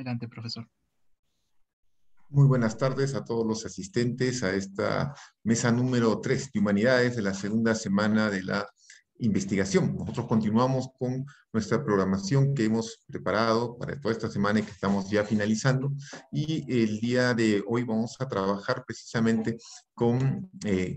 Adelante, profesor. Muy buenas tardes a todos los asistentes a esta mesa número 3 de Humanidades de la segunda semana de la investigación. Nosotros continuamos con nuestra programación que hemos preparado para toda esta semana y que estamos ya finalizando. Y el día de hoy vamos a trabajar precisamente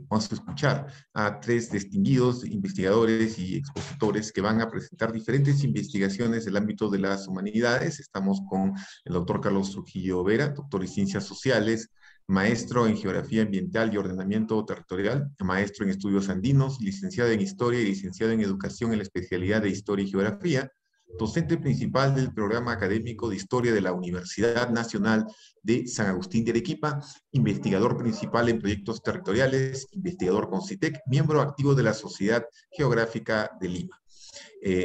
vamos a escuchar a 3 distinguidos investigadores y expositores que van a presentar diferentes investigaciones del ámbito de las humanidades. Estamos con el doctor Carlos Trujillo Vera, doctor en Ciencias Sociales, maestro en Geografía Ambiental y Ordenamiento Territorial, maestro en Estudios Andinos, licenciado en Historia y licenciado en Educación en la especialidad de Historia y Geografía, docente principal del programa académico de Historia de la Universidad Nacional de San Agustín de Arequipa, investigador principal en proyectos territoriales, investigador con CITEC, miembro activo de la Sociedad Geográfica de Lima.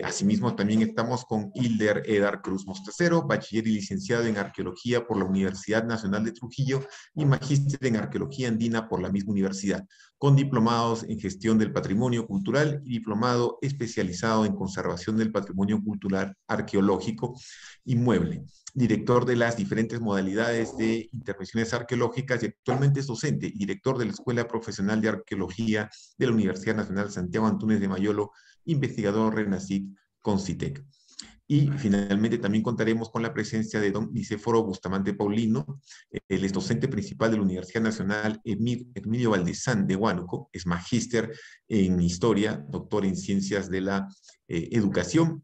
Asimismo, también estamos con Hilder Edar Cruz Mostacero, bachiller y licenciado en Arqueología por la Universidad Nacional de Trujillo y magíster en Arqueología Andina por la misma universidad, con diplomados en Gestión del Patrimonio Cultural y diplomado especializado en Conservación del Patrimonio Cultural Arqueológico Inmueble, director de las diferentes modalidades de intervenciones arqueológicas y actualmente es docente y director de la Escuela Profesional de Arqueología de la Universidad Nacional Santiago Antúnez de Mayolo, investigador RENACIT con CITEC. Y finalmente también contaremos con la presencia de don Nicéforo Bustamante Paulino, él es docente principal de la Universidad Nacional Emilio Valdezán de Huánuco, es magíster en Historia, doctor en Ciencias de la Educación,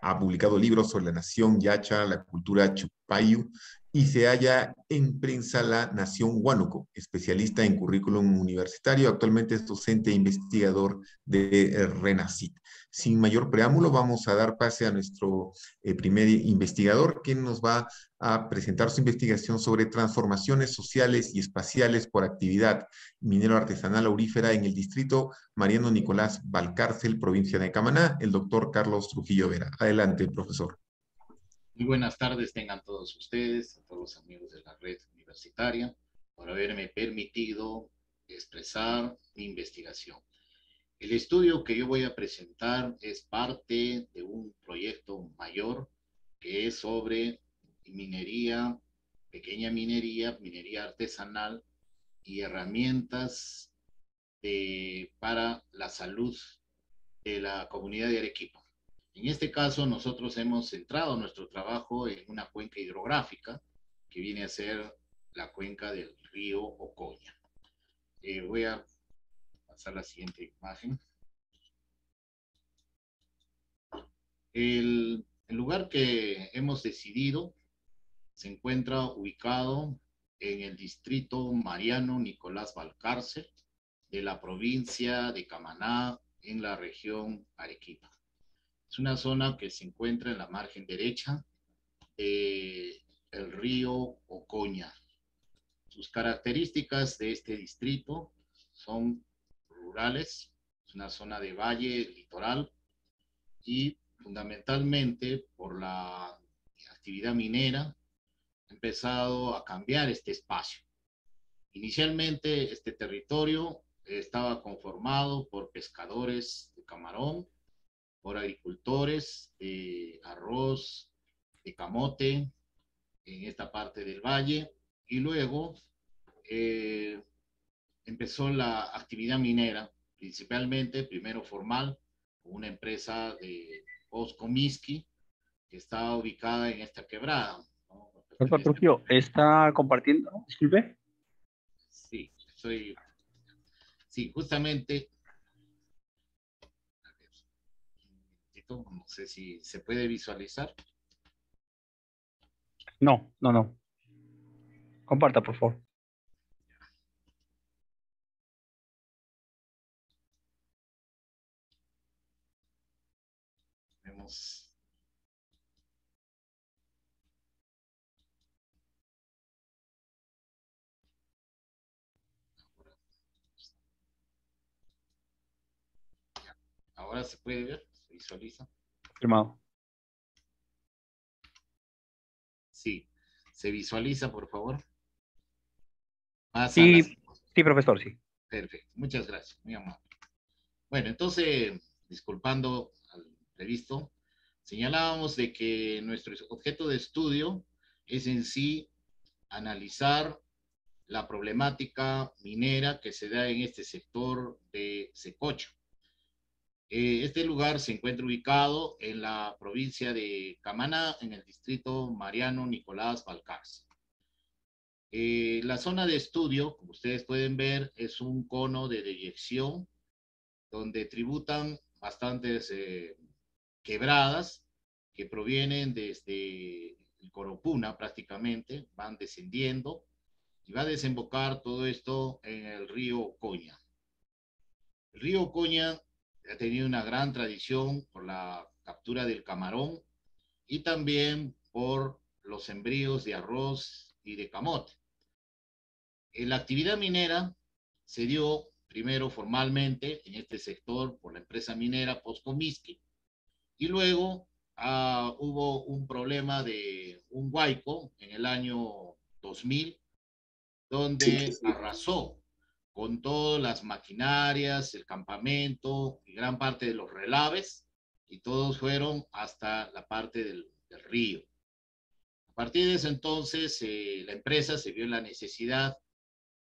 ha publicado libros sobre la nación Yacha, la cultura Chupayu, y se halla en Prensa La Nación Huánuco, especialista en currículum universitario, actualmente es docente e investigador de RENACIT. Sin mayor preámbulo, vamos a dar pase a nuestro primer investigador, que nos va a presentar su investigación sobre transformaciones sociales y espaciales por actividad minero artesanal aurífera en el distrito Mariano Nicolás Valcárcel, provincia de Camaná, el doctor Carlos Trujillo Vera. Adelante, profesor. Muy buenas tardes tengan todos ustedes, a todos los amigos de la red universitaria, por haberme permitido expresar mi investigación. El estudio que yo voy a presentar es parte de un proyecto mayor que es sobre minería, pequeña minería, minería artesanal y herramientas para la salud de la comunidad de Arequipa. En este caso, nosotros hemos centrado nuestro trabajo en una cuenca hidrográfica que viene a ser la cuenca del río Ocoña. Voy a pasar la siguiente imagen. El lugar que hemos decidido se encuentra ubicado en el distrito Mariano Nicolás Valcárcel de la provincia de Camaná, en la región Arequipa. Es una zona que se encuentra en la margen derecha del río Ocoña. Sus características de este distrito son rurales, es una zona de valle, litoral, y fundamentalmente por la actividad minera ha empezado a cambiar este espacio. Inicialmente este territorio estaba conformado por pescadores de camarón, por agricultores de arroz, de camote, en esta parte del valle, y luego empezó la actividad minera, principalmente, primero formal, con una empresa de Oscomiski, que está ubicada en esta quebrada, ¿no? Doctor Trujillo, ¿está compartiendo? Disculpe. Sí, sí, justamente. No sé si se puede visualizar. No. Comparta, por favor. Vemos. Ahora se puede ver, se visualiza. Firmado. Sí, se visualiza, por favor. Sí, profesor, sí. Perfecto, muchas gracias, muy amable. Bueno, entonces, disculpando al imprevisto, Señalábamos de que nuestro objeto de estudio es en sí analizar la problemática minera que se da en este sector de Secocha. Este lugar se encuentra ubicado en la provincia de Camaná, en el distrito Mariano Nicolás Balcarce. La zona de estudio, como ustedes pueden ver, es un cono de deyección donde tributan bastantes quebradas que provienen desde el Coropuna prácticamente, van descendiendo y va a desembocar todo esto en el río Ocoña. El río Ocoña ha tenido una gran tradición por la captura del camarón y también por los sembríos de arroz y de camote. La actividad minera se dio primero formalmente en este sector por la empresa minera Poscomisqui y luego hubo un problema de un huaico en el año 2000 donde arrasó con todas las maquinarias, el campamento y gran parte de los relaves, y todos fueron hasta la parte del río. A partir de ese entonces, la empresa se vio en la necesidad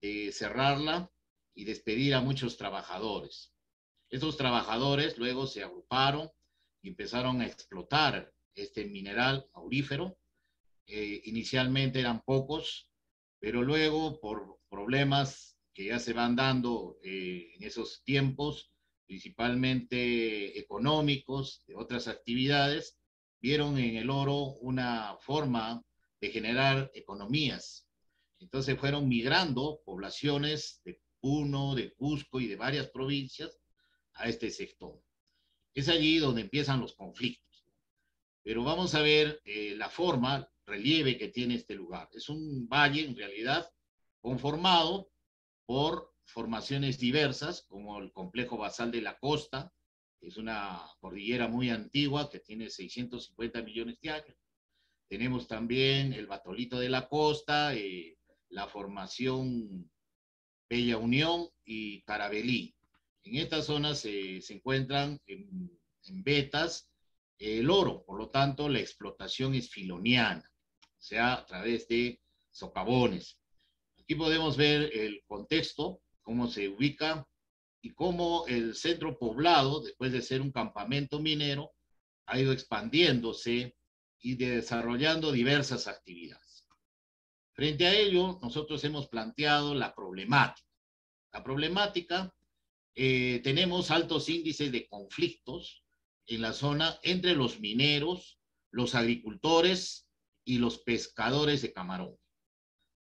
de cerrarla y despedir a muchos trabajadores. Estos trabajadores luego se agruparon y empezaron a explotar este mineral aurífero. Inicialmente eran pocos, pero luego por problemas que ya se van dando en esos tiempos, principalmente económicos, de otras actividades, vieron en el oro una forma de generar economías. Entonces fueron migrando poblaciones de Puno, de Cusco y de varias provincias a este sector. Es allí donde empiezan los conflictos. Pero vamos a ver la forma, relieve que tiene este lugar. Es un valle, en realidad, conformado por formaciones diversas, como el complejo basal de la costa, que es una cordillera muy antigua, que tiene 650 millones de años. Tenemos también el batolito de la costa, la formación Bella Unión y Carabelí. En estas zonas se encuentran en vetas el oro, por lo tanto la explotación es filoniana, o sea, a través de socavones. Aquí podemos ver el contexto, cómo se ubica y cómo el centro poblado, después de ser un campamento minero, ha ido expandiéndose y desarrollando diversas actividades. Frente a ello, nosotros hemos planteado la problemática. La problemática, tenemos altos índices de conflictos en la zona entre los mineros, los agricultores y los pescadores de camarón.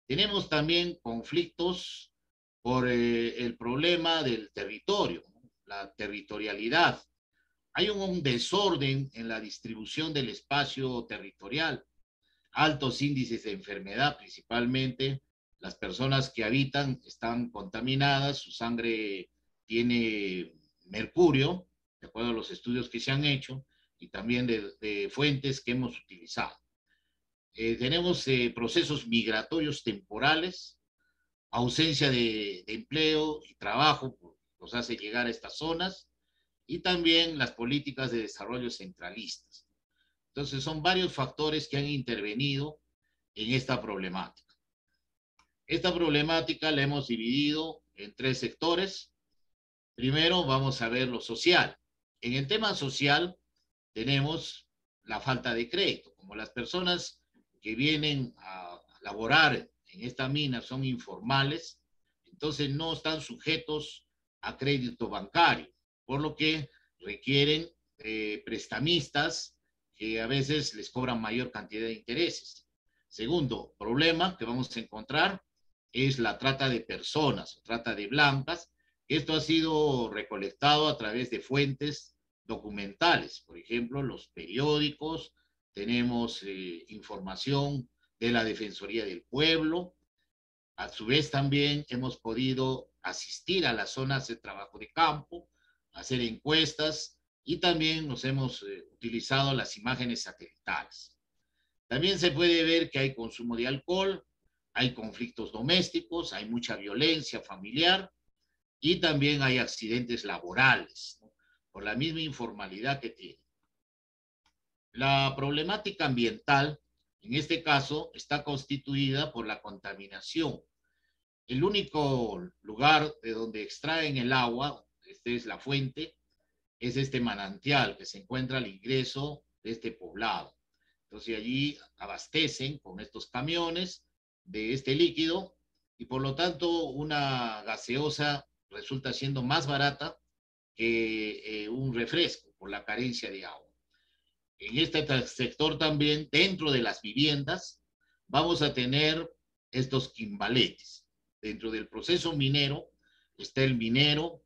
Tenemos también conflictos por el problema del territorio, ¿no? La territorialidad. Hay un desorden en la distribución del espacio territorial, altos índices de enfermedad, principalmente las personas que habitan están contaminadas, su sangre tiene mercurio, de acuerdo a los estudios que se han hecho, y también de fuentes que hemos utilizado. Tenemos procesos migratorios temporales, ausencia de empleo y trabajo, nos hace llegar a estas zonas, y también las políticas de desarrollo centralistas. Entonces son varios factores que han intervenido en esta problemática. Esta problemática la hemos dividido en tres sectores. Primero vamos a ver lo social. En el tema social tenemos la falta de crédito. Como las personas que vienen a laborar en esta mina son informales, entonces no están sujetos a crédito bancario, por lo que requieren prestamistas que a veces les cobran mayor cantidad de intereses. Segundo problema que vamos a encontrar es la trata de personas, trata de blancas. Esto ha sido recolectado a través de fuentes documentales, por ejemplo, los periódicos, tenemos información de la Defensoría del Pueblo. A su vez también hemos podido asistir a las zonas de trabajo de campo, hacer encuestas y también nos hemos utilizado las imágenes satelitales. También se puede ver que hay consumo de alcohol, hay conflictos domésticos, hay mucha violencia familiar y también hay accidentes laborales, ¿no? Por la misma informalidad que tiene. La problemática ambiental, en este caso, está constituida por la contaminación. El único lugar de donde extraen el agua, esta es la fuente, es este manantial que se encuentra al ingreso de este poblado. Entonces allí abastecen con estos camiones de este líquido y por lo tanto una gaseosa resulta siendo más barata que un refresco por la carencia de agua. En este sector también, dentro de las viviendas, vamos a tener estos quimbaletes. Dentro del proceso minero está el minero,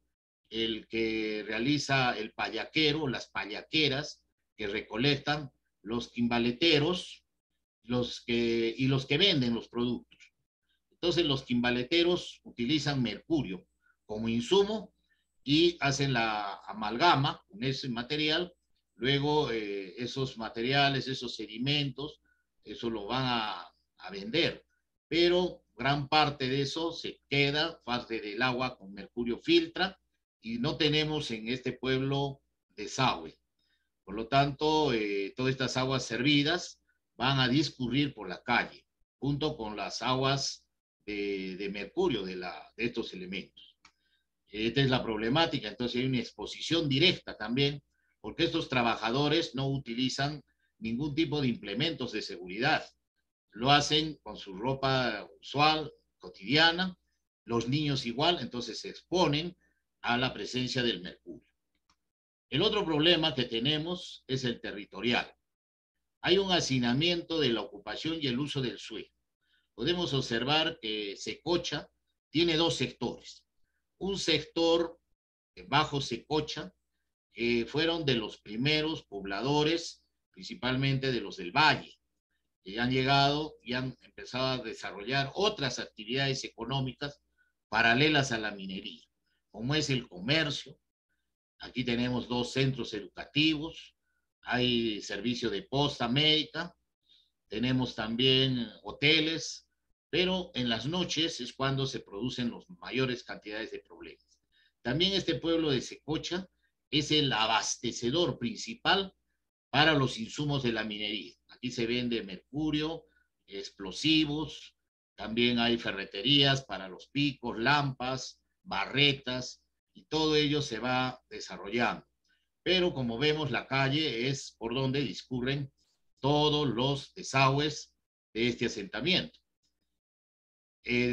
el que realiza el payaquero, las payaqueras que recolectan, los quimbaleteros y los que venden los productos. Entonces los quimbaleteros utilizan mercurio como insumo y hacen la amalgama con ese material. Luego esos materiales, esos sedimentos, eso lo van a vender. Pero gran parte de eso se queda, parte del agua con mercurio filtra y no tenemos en este pueblo desagüe. Por lo tanto, todas estas aguas servidas van a discurrir por la calle, junto con las aguas de mercurio de estos elementos. Esta es la problemática, entonces hay una exposición directa también, porque estos trabajadores no utilizan ningún tipo de implementos de seguridad. Lo hacen con su ropa usual, cotidiana, los niños igual, entonces se exponen a la presencia del mercurio. El otro problema que tenemos es el territorial. Hay un hacinamiento de la ocupación y el uso del suelo. Podemos observar que Secocha tiene dos sectores. Un sector bajo Secocha, que fueron de los primeros pobladores, principalmente de los del Valle, que han llegado y han empezado a desarrollar otras actividades económicas paralelas a la minería, como es el comercio. Aquí tenemos dos centros educativos, hay servicio de posta médica, tenemos también hoteles, pero en las noches es cuando se producen las mayores cantidades de problemas. También este pueblo de Secocha es el abastecedor principal para los insumos de la minería. Aquí se vende mercurio, explosivos, también hay ferreterías para los picos, lámparas, barretas, y todo ello se va desarrollando. Pero como vemos, la calle es por donde discurren todos los desagües de este asentamiento.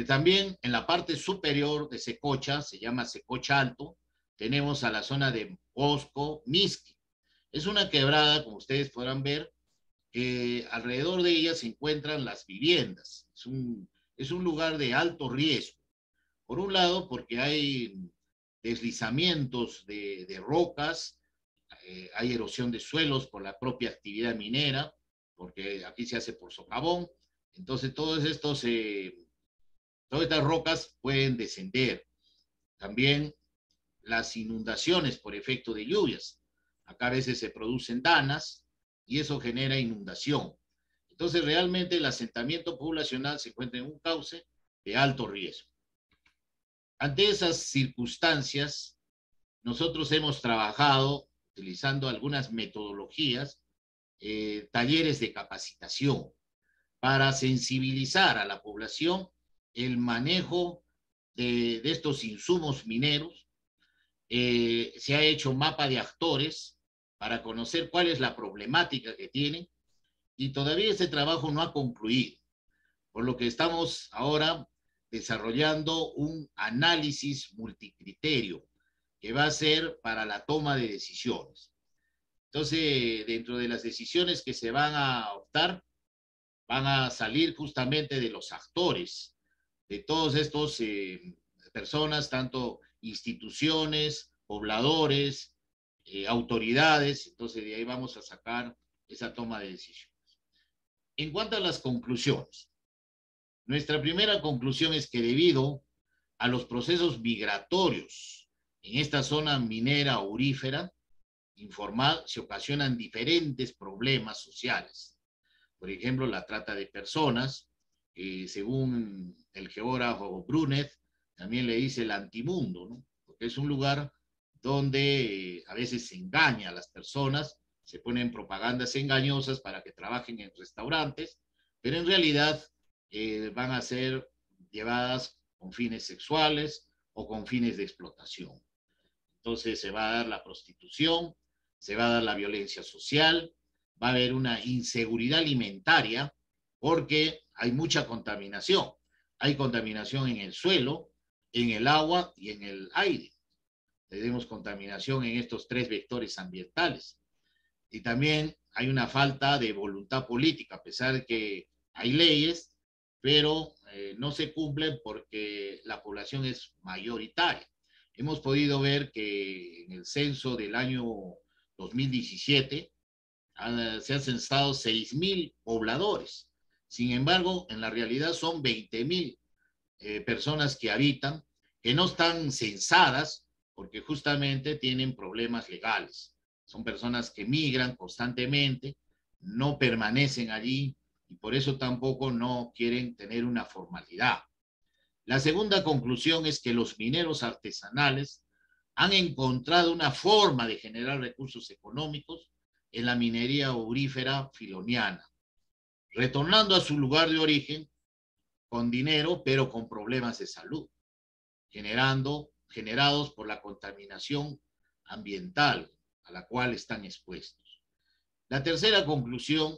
También en la parte superior de Secocha, se llama Secocha Alto, tenemos a la zona de Bosco, Misqui. Es una quebrada, como ustedes podrán ver, que alrededor de ella se encuentran las viviendas. Es un lugar de alto riesgo. Por un lado, porque hay deslizamientos de rocas, hay erosión de suelos por la propia actividad minera, porque aquí se hace por socavón. Entonces, todas estas rocas pueden descender. También las inundaciones por efecto de lluvias. Acá a veces se producen danas y eso genera inundación. Entonces, realmente el asentamiento poblacional se encuentra en un cauce de alto riesgo. Ante esas circunstancias, nosotros hemos trabajado utilizando algunas metodologías, talleres de capacitación para sensibilizar a la población el manejo de estos insumos mineros. Se ha hecho mapa de actores para conocer cuál es la problemática que tienen y todavía ese trabajo no ha concluido, por lo que estamos ahora desarrollando un análisis multicriterio que va a ser para la toma de decisiones. Entonces, dentro de las decisiones que se van a optar, van a salir justamente de los actores, de todos estos personas, tanto instituciones, pobladores, autoridades. Entonces, de ahí vamos a sacar esa toma de decisiones. En cuanto a las conclusiones, nuestra primera conclusión es que debido a los procesos migratorios en esta zona minera aurífera informal se ocasionan diferentes problemas sociales. Por ejemplo, la trata de personas, según el geógrafo Brunet, también le dice el antimundo, ¿no? Porque es un lugar donde a veces se engaña a las personas, se ponen propagandas engañosas para que trabajen en restaurantes, pero en realidad van a ser llevadas con fines sexuales o con fines de explotación. Entonces se va a dar la prostitución, se va a dar la violencia social, va a haber una inseguridad alimentaria porque hay mucha contaminación. Hay contaminación en el suelo, en el agua y en el aire. Tenemos contaminación en estos tres vectores ambientales. Y también hay una falta de voluntad política, a pesar de que hay leyes, pero no se cumplen porque la población es mayoritaria. Hemos podido ver que en el censo del año 2017 se han censado 6.000 pobladores. Sin embargo, en la realidad son 20.000 personas que habitan, que no están censadas porque justamente tienen problemas legales. Son personas que migran constantemente, no permanecen allí y por eso tampoco no quieren tener una formalidad. La segunda conclusión es que los mineros artesanales han encontrado una forma de generar recursos económicos en la minería aurífera filoniana, retornando a su lugar de origen con dinero, pero con problemas de salud, generados por la contaminación ambiental a la cual están expuestos. La tercera conclusión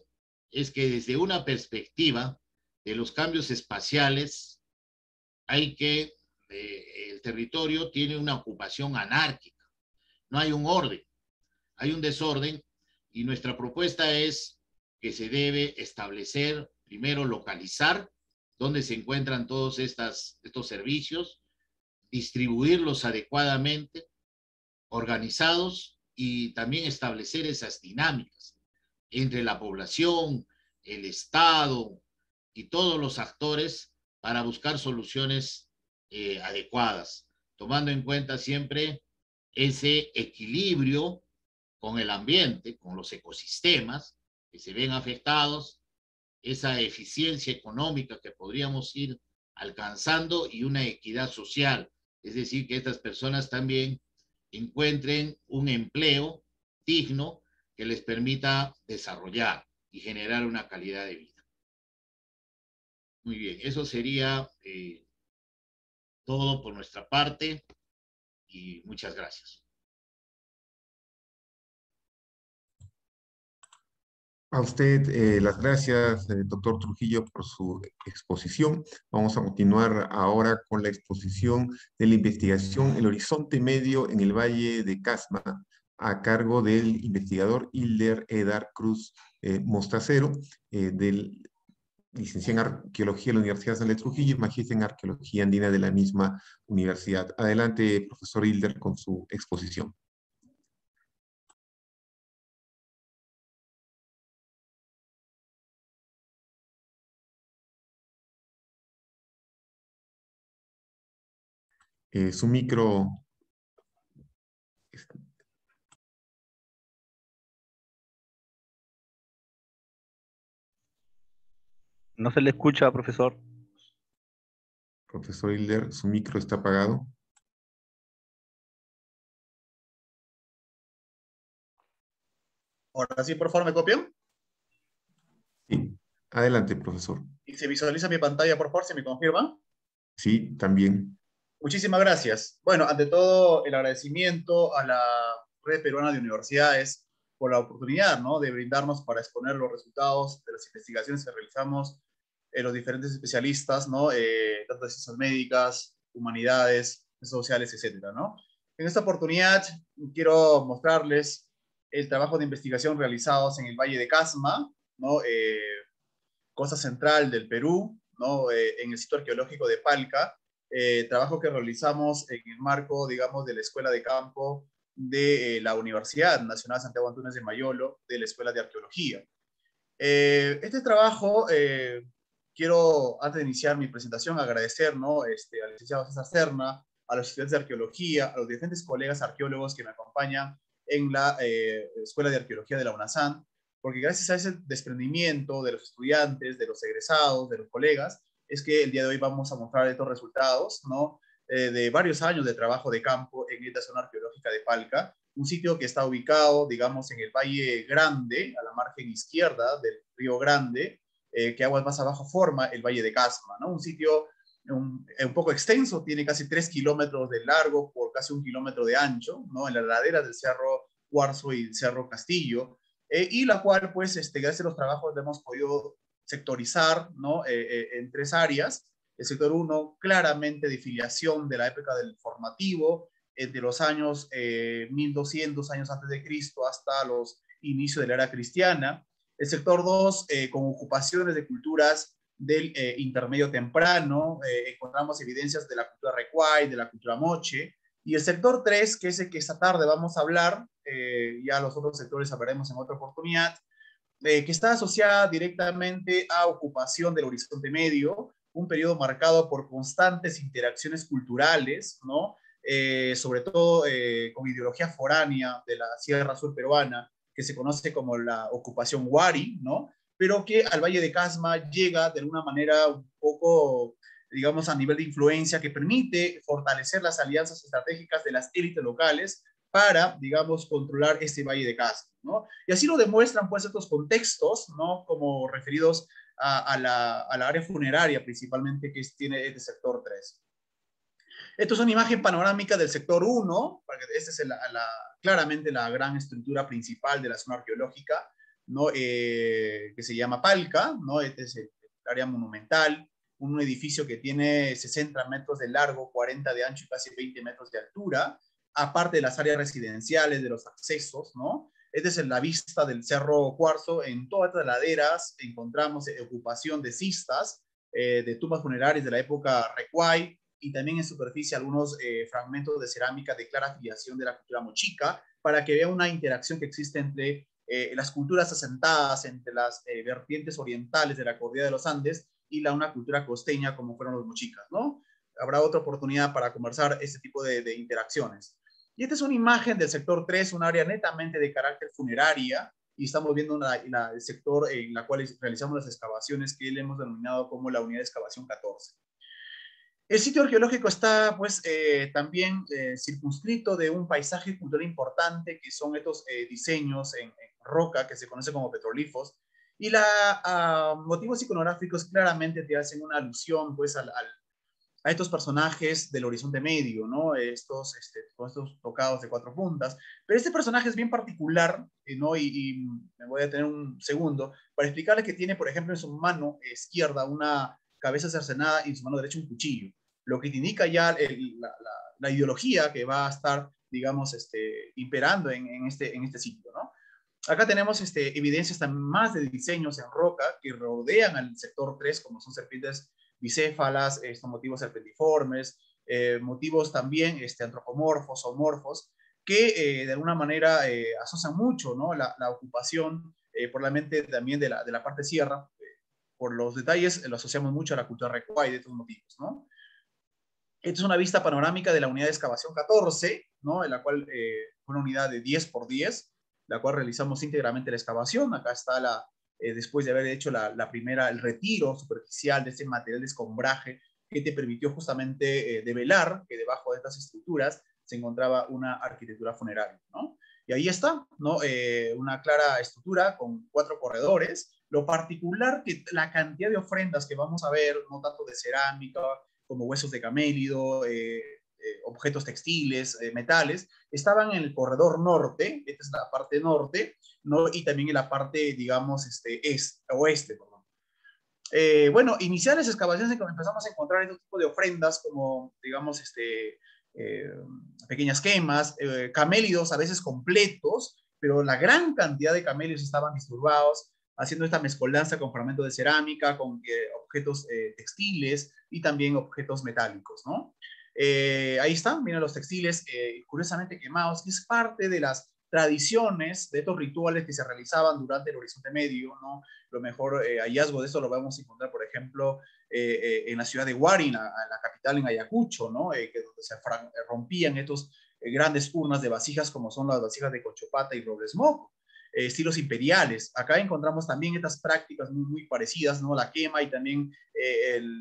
es que desde una perspectiva de los cambios espaciales el territorio tiene una ocupación anárquica, no hay un orden, hay un desorden y nuestra propuesta es que se debe establecer, primero localizar dónde se encuentran todos estos servicios, distribuirlos adecuadamente, organizados y también establecer esas dinámicas entre la población, el Estado y todos los actores para buscar soluciones adecuadas, tomando en cuenta siempre ese equilibrio con el ambiente, con los ecosistemas que se ven afectados, esa eficiencia económica que podríamos ir alcanzando y una equidad social, es decir, que estas personas también encuentren un empleo digno que les permita desarrollar y generar una calidad de vida. Muy bien, eso sería todo por nuestra parte y muchas gracias. A usted las gracias, doctor Trujillo, por su exposición. Vamos a continuar ahora con la exposición de la investigación El Horizonte Medio en el Valle de Casma, a cargo del investigador Hilder Edar Cruz Mostacero, del licenciado en Arqueología de la Universidad San Luis Trujillo y magíster en Arqueología Andina de la misma universidad. Adelante, profesor Hilder, con su exposición. Su micro... No se le escucha, profesor. Profesor Hilder, su micro está apagado. Ahora sí, por favor, ¿me copian? Sí, adelante, profesor. ¿Y se visualiza mi pantalla, por favor, si me confirman? Sí, también. Muchísimas gracias. Bueno, ante todo, el agradecimiento a la Red Peruana de Universidades por la oportunidad, ¿no?, de brindarnos para exponer los resultados de las investigaciones que realizamos los diferentes especialistas, ¿no?, tanto de ciencias médicas, humanidades, sociales, etcétera, ¿no? En esta oportunidad quiero mostrarles el trabajo de investigación realizados en el Valle de Casma, ¿no?, costa central del Perú, ¿no?, en el sitio arqueológico de Palca, trabajo que realizamos en el marco, digamos, de la Escuela de Campo de la Universidad Nacional Santiago Antúnez de Mayolo, de la Escuela de Arqueología. Este trabajo, quiero, antes de iniciar mi presentación, agradecer, ¿no?, al licenciado César Serna, a los estudiantes de arqueología, a los diferentes colegas arqueólogos que me acompañan en la Escuela de Arqueología de la UNASAN, porque gracias a ese desprendimiento de los estudiantes, de los egresados, de los colegas, es que el día de hoy vamos a mostrar estos resultados, ¿no?, de varios años de trabajo de campo en esta zona arqueológica de Palca, un sitio que está ubicado, digamos, en el Valle Grande, a la margen izquierda del Río Grande, que aguas más abajo forma el Valle de Casma, ¿no? Un sitio un poco extenso, tiene casi 3 kilómetros de largo por casi 1 kilómetro de ancho, ¿no? En la ladera del Cerro Cuarzo y el Cerro Castillo, y la cual, pues, gracias a los trabajos hemos podido sectorizar, ¿no? En 3 áreas. El sector 1, claramente de filiación de la época del formativo, de los años 1200 años antes de Cristo hasta los inicios de la era cristiana. El sector 2, con ocupaciones de culturas del intermedio temprano, encontramos evidencias de la cultura Recuay, de la cultura Moche, y el sector 3, que es el que esta tarde vamos a hablar, ya los otros sectores hablaremos en otra oportunidad, que está asociada directamente a ocupación del Horizonte Medio, un periodo marcado por constantes interacciones culturales, ¿no? Sobre todo con ideología foránea de la Sierra Sur peruana, que se conoce como la ocupación Wari, ¿no? Pero que al Valle de Casma llega de alguna manera un poco, digamos, a nivel de influencia que permite fortalecer las alianzas estratégicas de las élites locales para, digamos, controlar este Valle de Casma, ¿no? Y así lo demuestran, pues, estos contextos, ¿no? Como referidos a la área funeraria, principalmente, que tiene este sector 3. Esto es una imagen panorámica del sector 1, porque esta es claramente la gran estructura principal de la zona arqueológica, ¿no? Que se llama Palca, ¿no? Este es el área monumental, un edificio que tiene 60 metros de largo, 40 de ancho y casi 20 metros de altura, aparte de las áreas residenciales, de los accesos, ¿no? Esta es la vista del Cerro Cuarzo. En todas las laderas encontramos ocupación de cistas, de tumbas funerarias de la época Recuay, y también en superficie algunos fragmentos de cerámica de clara filiación de la cultura mochica, para que vea una interacción que existe entre las culturas asentadas, entre las vertientes orientales de la cordillera de los Andes y una cultura costeña como fueron los mochicas, ¿no? Habrá otra oportunidad para conversar este tipo de interacciones. Y esta es una imagen del sector 3, un área netamente de carácter funeraria, y estamos viendo el sector en la cual realizamos las excavaciones que le hemos denominado como la unidad de excavación 14. El sitio arqueológico está, pues, también circunscrito de un paisaje cultural importante, que son estos diseños en roca, que se conoce como petrolifos, y motivos iconográficos claramente te hacen una alusión, pues, a estos personajes del Horizonte Medio, ¿no? Con estos tocados de 4 puntas. Pero este personaje es bien particular, ¿no? Y me voy a tener un segundo para explicarle que tiene, por ejemplo, en su mano izquierda una cabeza cercenada y en su mano derecha un cuchillo, lo que te indica ya la ideología que va a estar, digamos, imperando en este sitio, ¿no? Acá tenemos evidencias también más de diseños en roca que rodean al sector 3, como son serpientes bicéfalas, estos motivos serpentiformes, motivos también antropomorfos o morfos, que de alguna manera asocian mucho, ¿no? la ocupación, por la mente también de la parte sierra. Por los detalles lo asociamos mucho a la cultura Recuay de estos motivos, ¿no? Esta es una vista panorámica de la unidad de excavación 14, ¿no? En la cual fue una unidad de 10 por 10, la cual realizamos íntegramente la excavación. Acá está después de haber hecho el retiro superficial de este material de escombraje que te permitió justamente develar que debajo de estas estructuras se encontraba una arquitectura funeraria, ¿no? Y ahí está, ¿no? Una clara estructura con 4 corredores. Lo particular que la cantidad de ofrendas que vamos a ver, no tanto de cerámica, como huesos de camélido, objetos textiles, metales, estaban en el corredor norte, esta es la parte norte, ¿no? Y también en la parte, digamos, oeste, perdón. Bueno, iniciales excavaciones en que empezamos a encontrar este tipo de ofrendas, como, digamos, pequeñas quemas, camélidos a veces completos, pero la gran cantidad de camélidos estaban disturbados, haciendo esta mezcolanza con fragmentos de cerámica, con objetos textiles y también objetos metálicos, ¿no? Ahí están, miren los textiles curiosamente quemados, que es parte de las tradiciones, de estos rituales que se realizaban durante el Horizonte Medio, ¿no? Lo mejor hallazgo de esto lo vamos a encontrar, por ejemplo, en la ciudad de Huari, en la capital, en Ayacucho, ¿no? Donde se rompían estos grandes urnas de vasijas, como son las vasijas de Cochopata y Robles Moco. Estilos imperiales. Acá encontramos también estas prácticas muy, muy parecidas, ¿no? La quema y también,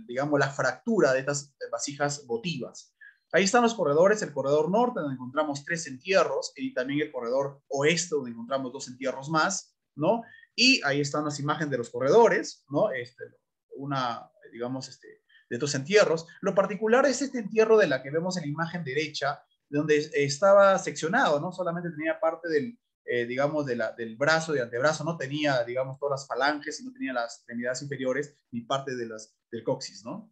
digamos, la fractura de estas vasijas votivas. Ahí están los corredores, el corredor norte, donde encontramos 3 entierros, y también el corredor oeste, donde encontramos 2 entierros más, ¿no? Y ahí están las imágenes de los corredores, ¿no? Digamos, de estos entierros. Lo particular es este entierro de la que vemos en la imagen derecha, donde estaba seccionado, ¿no? Solamente tenía parte del, digamos, del brazo, del antebrazo, no tenía, digamos, todas las falanges, y no tenía las extremidades inferiores, ni parte del coxis, ¿no?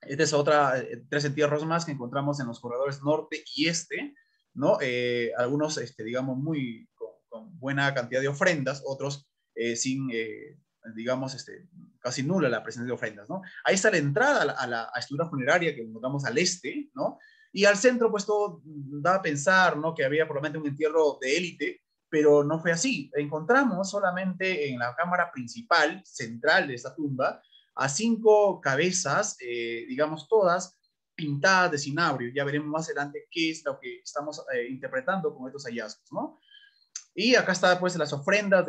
Esta es otra, 3 entierros más que encontramos en los corredores norte y este, ¿no? Algunos, digamos, con buena cantidad de ofrendas, otros sin, digamos, casi nula la presencia de ofrendas, ¿no? Ahí está la entrada a la estructura funeraria que encontramos al este, ¿no? Y al centro, pues todo da a pensar, ¿no? Que había probablemente un entierro de élite, pero no fue así. Encontramos solamente en la cámara principal, central de esta tumba, a 5 cabezas, digamos todas pintadas de cinabrio. Ya veremos más adelante qué es lo que estamos interpretando con estos hallazgos, ¿no? Y acá está pues las ofrendas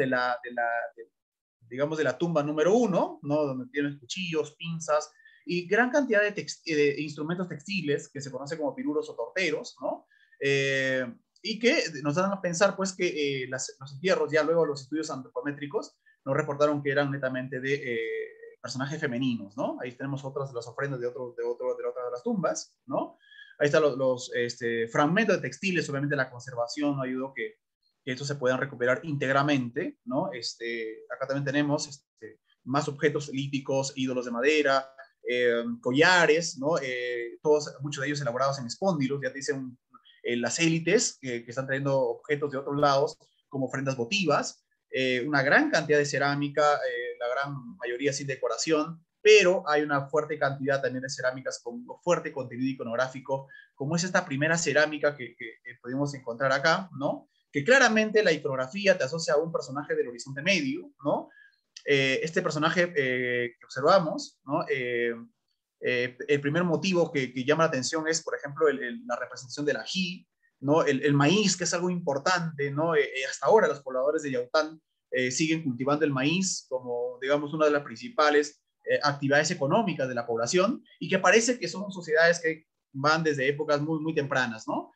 digamos, de la tumba número 1, ¿no? Donde tienen cuchillos, pinzas y gran cantidad de instrumentos textiles que se conoce como piruros o torteros, ¿no? Y que nos dan a pensar pues que los entierros, ya luego los estudios antropométricos, nos reportaron que eran netamente de personajes femeninos, ¿no? Ahí tenemos otras de las ofrendas de otras de las tumbas, ¿no? Ahí están los fragmentos de textiles, obviamente la conservación no ayudó que estos se puedan recuperar íntegramente, ¿no? Acá también tenemos más objetos líticos, ídolos de madera, collares, ¿no? Muchos de ellos elaborados en espóndilos, ya te dicen las élites que están trayendo objetos de otros lados, como ofrendas votivas, una gran cantidad de cerámica, la gran mayoría sin decoración, pero hay una fuerte cantidad también de cerámicas con fuerte contenido iconográfico, como es esta primera cerámica que pudimos encontrar acá, ¿no? Que claramente la iconografía te asocia a un personaje del Oriente Medio, ¿no? Este personaje que observamos, ¿no? El primer motivo que llama la atención es, por ejemplo, la representación del ají, ¿no? El maíz, que es algo importante, ¿no? Hasta ahora los pobladores de Yaután siguen cultivando el maíz como, digamos, una de las principales actividades económicas de la población, y que parece que son sociedades que van desde épocas muy, muy tempranas, ¿no?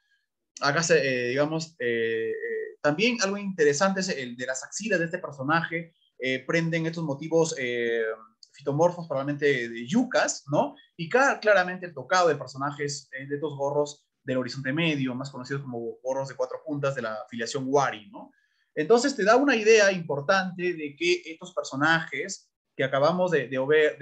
Acá, digamos, también algo interesante es el de las axilas de este personaje, prenden estos motivos fitomorfos, probablemente de yucas, ¿no? Y claramente el tocado del personaje es de estos gorros del Oriente Medio, más conocidos como gorros de 4 puntas de la filiación Wari, ¿no? Entonces te da una idea importante de que estos personajes que acabamos de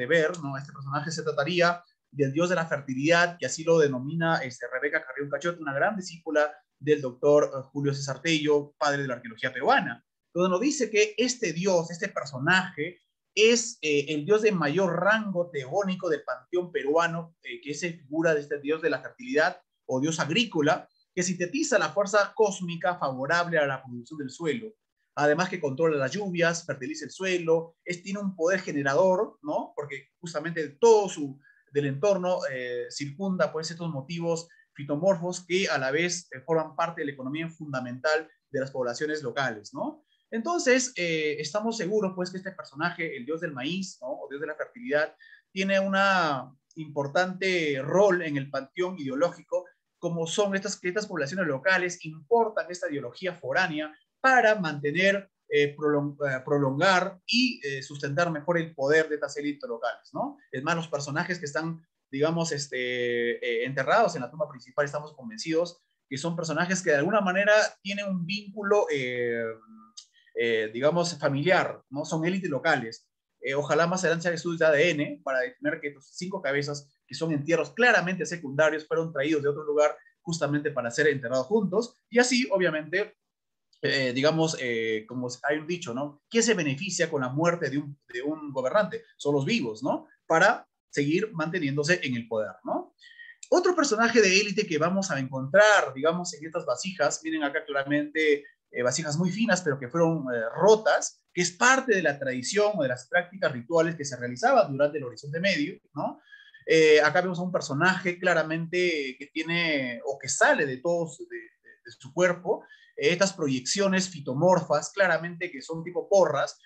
ver, ¿no? Este personaje se trataría del dios de la fertilidad, que así lo denomina Rebeca Carrión Cachote, una gran discípula del doctor Julio César Tello, padre de la arqueología peruana, donde nos dice que este dios, este personaje, es el dios de mayor rango teogónico del panteón peruano, que es figura de este dios de la fertilidad o dios agrícola, que sintetiza la fuerza cósmica favorable a la producción del suelo. Además que controla las lluvias, fertiliza el suelo, tiene un poder generador, ¿no? Porque justamente todo del entorno circunda pues estos motivos fitomorfos que a la vez forman parte de la economía fundamental de las poblaciones locales, ¿no? Entonces, estamos seguros pues que este personaje, el dios del maíz, ¿no? O dios de la fertilidad, tiene una importante rol en el panteón ideológico, como son que estas poblaciones locales importan esta ideología foránea para mantener, prolongar y sustentar mejor el poder de estas élites locales, ¿no? Es más, los personajes que están, digamos, enterrados en la tumba principal, estamos convencidos que son personajes que de alguna manera tienen un vínculo, digamos, familiar, ¿no? Son élites locales. Ojalá más adelante se haga estudios de ADN para determinar que estos 5 cabezas, que son entierros claramente secundarios, fueron traídos de otro lugar justamente para ser enterrados juntos, y así, obviamente, digamos, como hay un dicho, ¿no? ¿Quién se beneficia con la muerte de un gobernante? Son los vivos, ¿no? Para seguir manteniéndose en el poder, ¿no? Otro personaje de élite que vamos a encontrar, digamos, en estas vasijas, miren acá claramente vasijas muy finas, pero que fueron rotas, que es parte de la tradición o de las prácticas rituales que se realizaban durante el Oriente Medio, ¿no? Acá vemos a un personaje claramente que tiene, o que sale de todos, de su cuerpo, estas proyecciones fitomorfas, claramente que son tipo porras,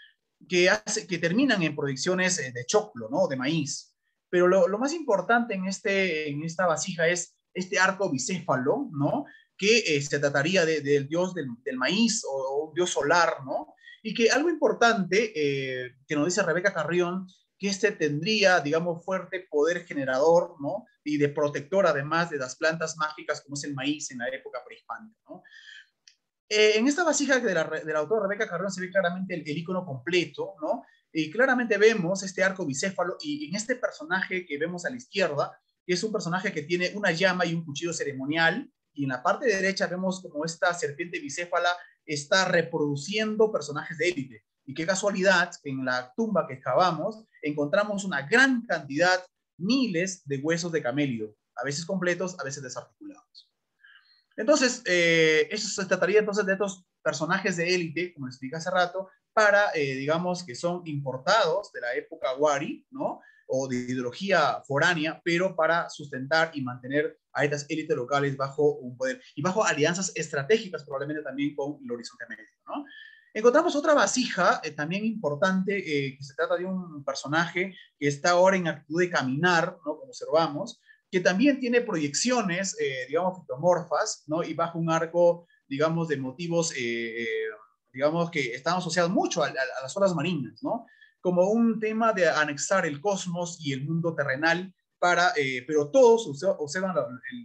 que terminan en proyecciones de choclo, ¿no? De maíz. Pero lo más importante en esta vasija es este arco bicéfalo, ¿no? Que se trataría del dios del maíz o un dios solar, ¿no? Y que algo importante que nos dice Rebeca Carrión, que este tendría, digamos, fuerte poder generador, ¿no? Y de protector, además de las plantas mágicas como es el maíz en la época prehispánica, ¿no? En esta vasija de la autora Rebeca Carrión se ve claramente el icono completo, ¿no? Y claramente vemos este arco bicéfalo y en este personaje que vemos a la izquierda, que es un personaje que tiene una llama y un cuchillo ceremonial, y en la parte derecha vemos como esta serpiente bicéfala está reproduciendo personajes de élite. Y qué casualidad que en la tumba que excavamos encontramos una gran cantidad, miles de huesos de camélido, a veces completos, a veces desarticulados. Entonces, eso se trataría entonces de estos personajes de élite, como les expliqué hace rato, para, digamos, que son importados de la época Wari, ¿no? O de ideología foránea, pero para sustentar y mantener a estas élites locales bajo un poder y bajo alianzas estratégicas, probablemente también con el Oriente Medio, ¿no? Encontramos otra vasija también importante, que se trata de un personaje que está ahora en actitud de caminar, ¿no? Como observamos, que también tiene proyecciones, digamos, fitomorfas, ¿no? Y bajo un arco, digamos, de motivos, digamos, que están asociados mucho a las olas marinas, ¿no? Como un tema de anexar el cosmos y el mundo terrenal para, pero todos observan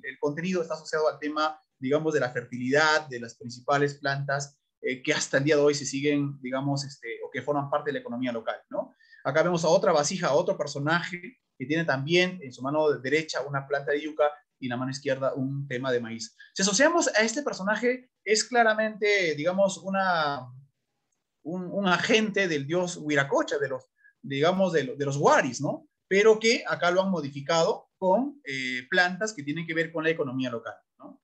el contenido está asociado al tema, digamos, de la fertilidad de las principales plantas que hasta el día de hoy se siguen, digamos, o que forman parte de la economía local, ¿no? Acá vemos a otra vasija, a otro personaje que tiene también en su mano derecha una planta de yuca y en la mano izquierda un tema de maíz. Si asociamos a este personaje, es claramente, digamos, un agente del dios Huiracocha, digamos, de los Waris, ¿no? Pero que acá lo han modificado con plantas que tienen que ver con la economía local, ¿no?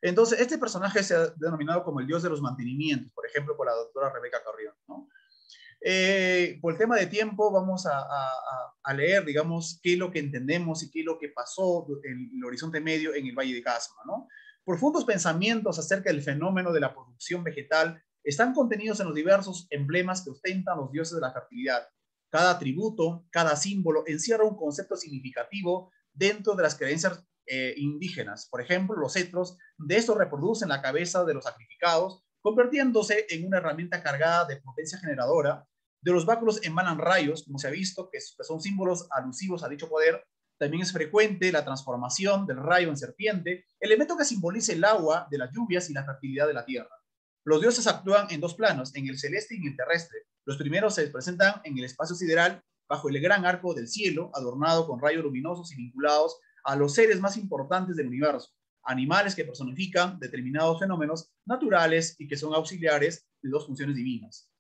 Entonces, este personaje se ha denominado como el dios de los mantenimientos, por ejemplo, por la doctora Rebeca Carrión, ¿no? Por el tema de tiempo, vamos a leer, digamos, qué es lo que entendemos y qué es lo que pasó en el Oriente Medio en el Valle de Casma, ¿no? Profundos pensamientos acerca del fenómeno de la producción vegetal están contenidos en los diversos emblemas que ostentan los dioses de la fertilidad. Cada atributo, cada símbolo encierra un concepto significativo dentro de las creencias indígenas. Por ejemplo, los cetros de estos reproducen la cabeza de los sacrificados, convirtiéndose en una herramienta cargada de potencia generadora. De los báculos emanan rayos, como se ha visto, que son símbolos alusivos a dicho poder. También es frecuente la transformación del rayo en serpiente, elemento que simboliza el agua de las lluvias y la fertilidad de la tierra. Los dioses actúan en dos planos, en el celeste y en el terrestre. Los primeros se presentan en el espacio sideral, bajo el gran arco del cielo, adornado con rayos luminosos y vinculados a los seres más importantes del universo, animales que personifican determinados fenómenos naturales y que son auxiliares de dos funciones divinas.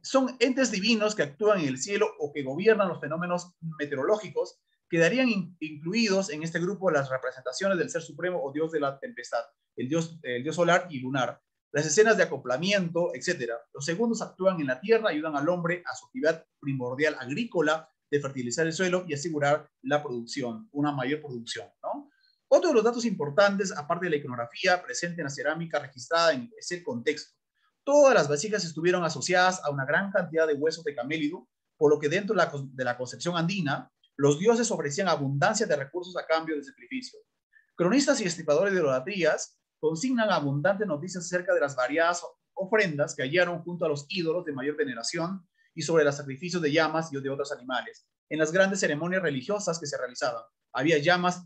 Son entes divinos que actúan en el cielo o que gobiernan los fenómenos meteorológicos. Quedarían incluidos en este grupo las representaciones del ser supremo o dios de la tempestad, el dios solar y lunar, las escenas de acoplamiento, etc. Los segundos actúan en la tierra, ayudan al hombre a su actividad primordial agrícola de fertilizar el suelo y asegurar la producción, una mayor producción, ¿no? Otro de los datos importantes, aparte de la iconografía presente en la cerámica registrada, es el contexto. Todas las vasijas estuvieron asociadas a una gran cantidad de huesos de camélido, por lo que dentro de la concepción andina, los dioses ofrecían abundancia de recursos a cambio de sacrificio. Cronistas y estipadores de idolatrías consignan abundantes noticias acerca de las variadas ofrendas que hallaron junto a los ídolos de mayor veneración y sobre los sacrificios de llamas y de otros animales. En las grandes ceremonias religiosas que se realizaban, había llamas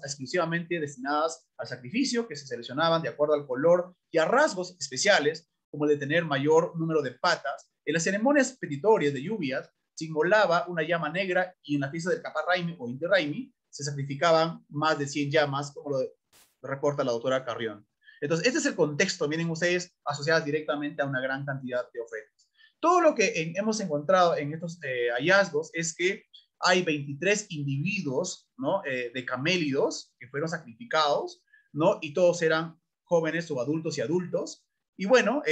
exclusivamente destinadas al sacrificio, que se seleccionaban de acuerdo al color y a rasgos especiales, como el de tener mayor número de patas. En las ceremonias petitorias de lluvias, se inmolaba una llama negra y en la fiesta del Caparraimi o Inti Raymi se sacrificaban más de 100 llamas, como lo reporta la doctora Carrión. Entonces, este es el contexto, miren ustedes, asociadas directamente a una gran cantidad de ofrendas. Todo lo que hemos encontrado en estos hallazgos es que hay 23 individuos, ¿no? De camélidos que fueron sacrificados, ¿no? Y todos eran jóvenes o adultos y adultos. Y bueno,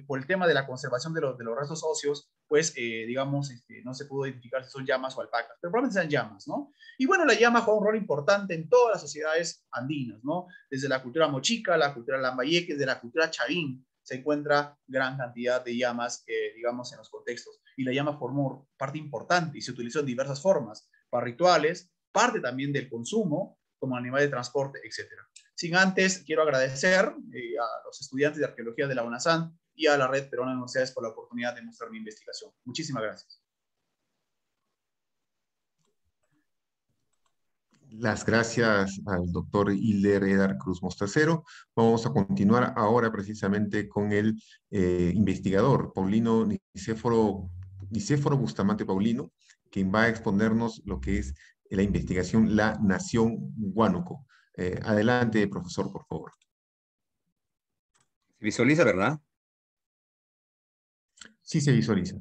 por el tema de la conservación de los restos óseos, pues, digamos, no se pudo identificar si son llamas o alpacas, pero probablemente sean llamas, ¿no? Y bueno, la llama juega un rol importante en todas las sociedades andinas, ¿no? Desde la cultura mochica, la cultura lambayeque, de la cultura chavín, se encuentra gran cantidad de llamas, digamos, en los contextos. Y la llama formó parte importante y se utilizó en diversas formas, para rituales, parte también del consumo, como animal de transporte, etc. Sin antes, quiero agradecer a los estudiantes de arqueología de la UNASAN y a la Red Peruana de Universidades por la oportunidad de mostrar mi investigación. Muchísimas gracias. Las gracias al doctor Hilder Edar Cruz Mostacero. Vamos a continuar ahora precisamente con el investigador Paulino Nicéforo Bustamante Paulino, quien va a exponernos lo que es la investigación La Nación Huánuco. Adelante, profesor, por favor. ¿Se visualiza, verdad? Sí, se visualiza.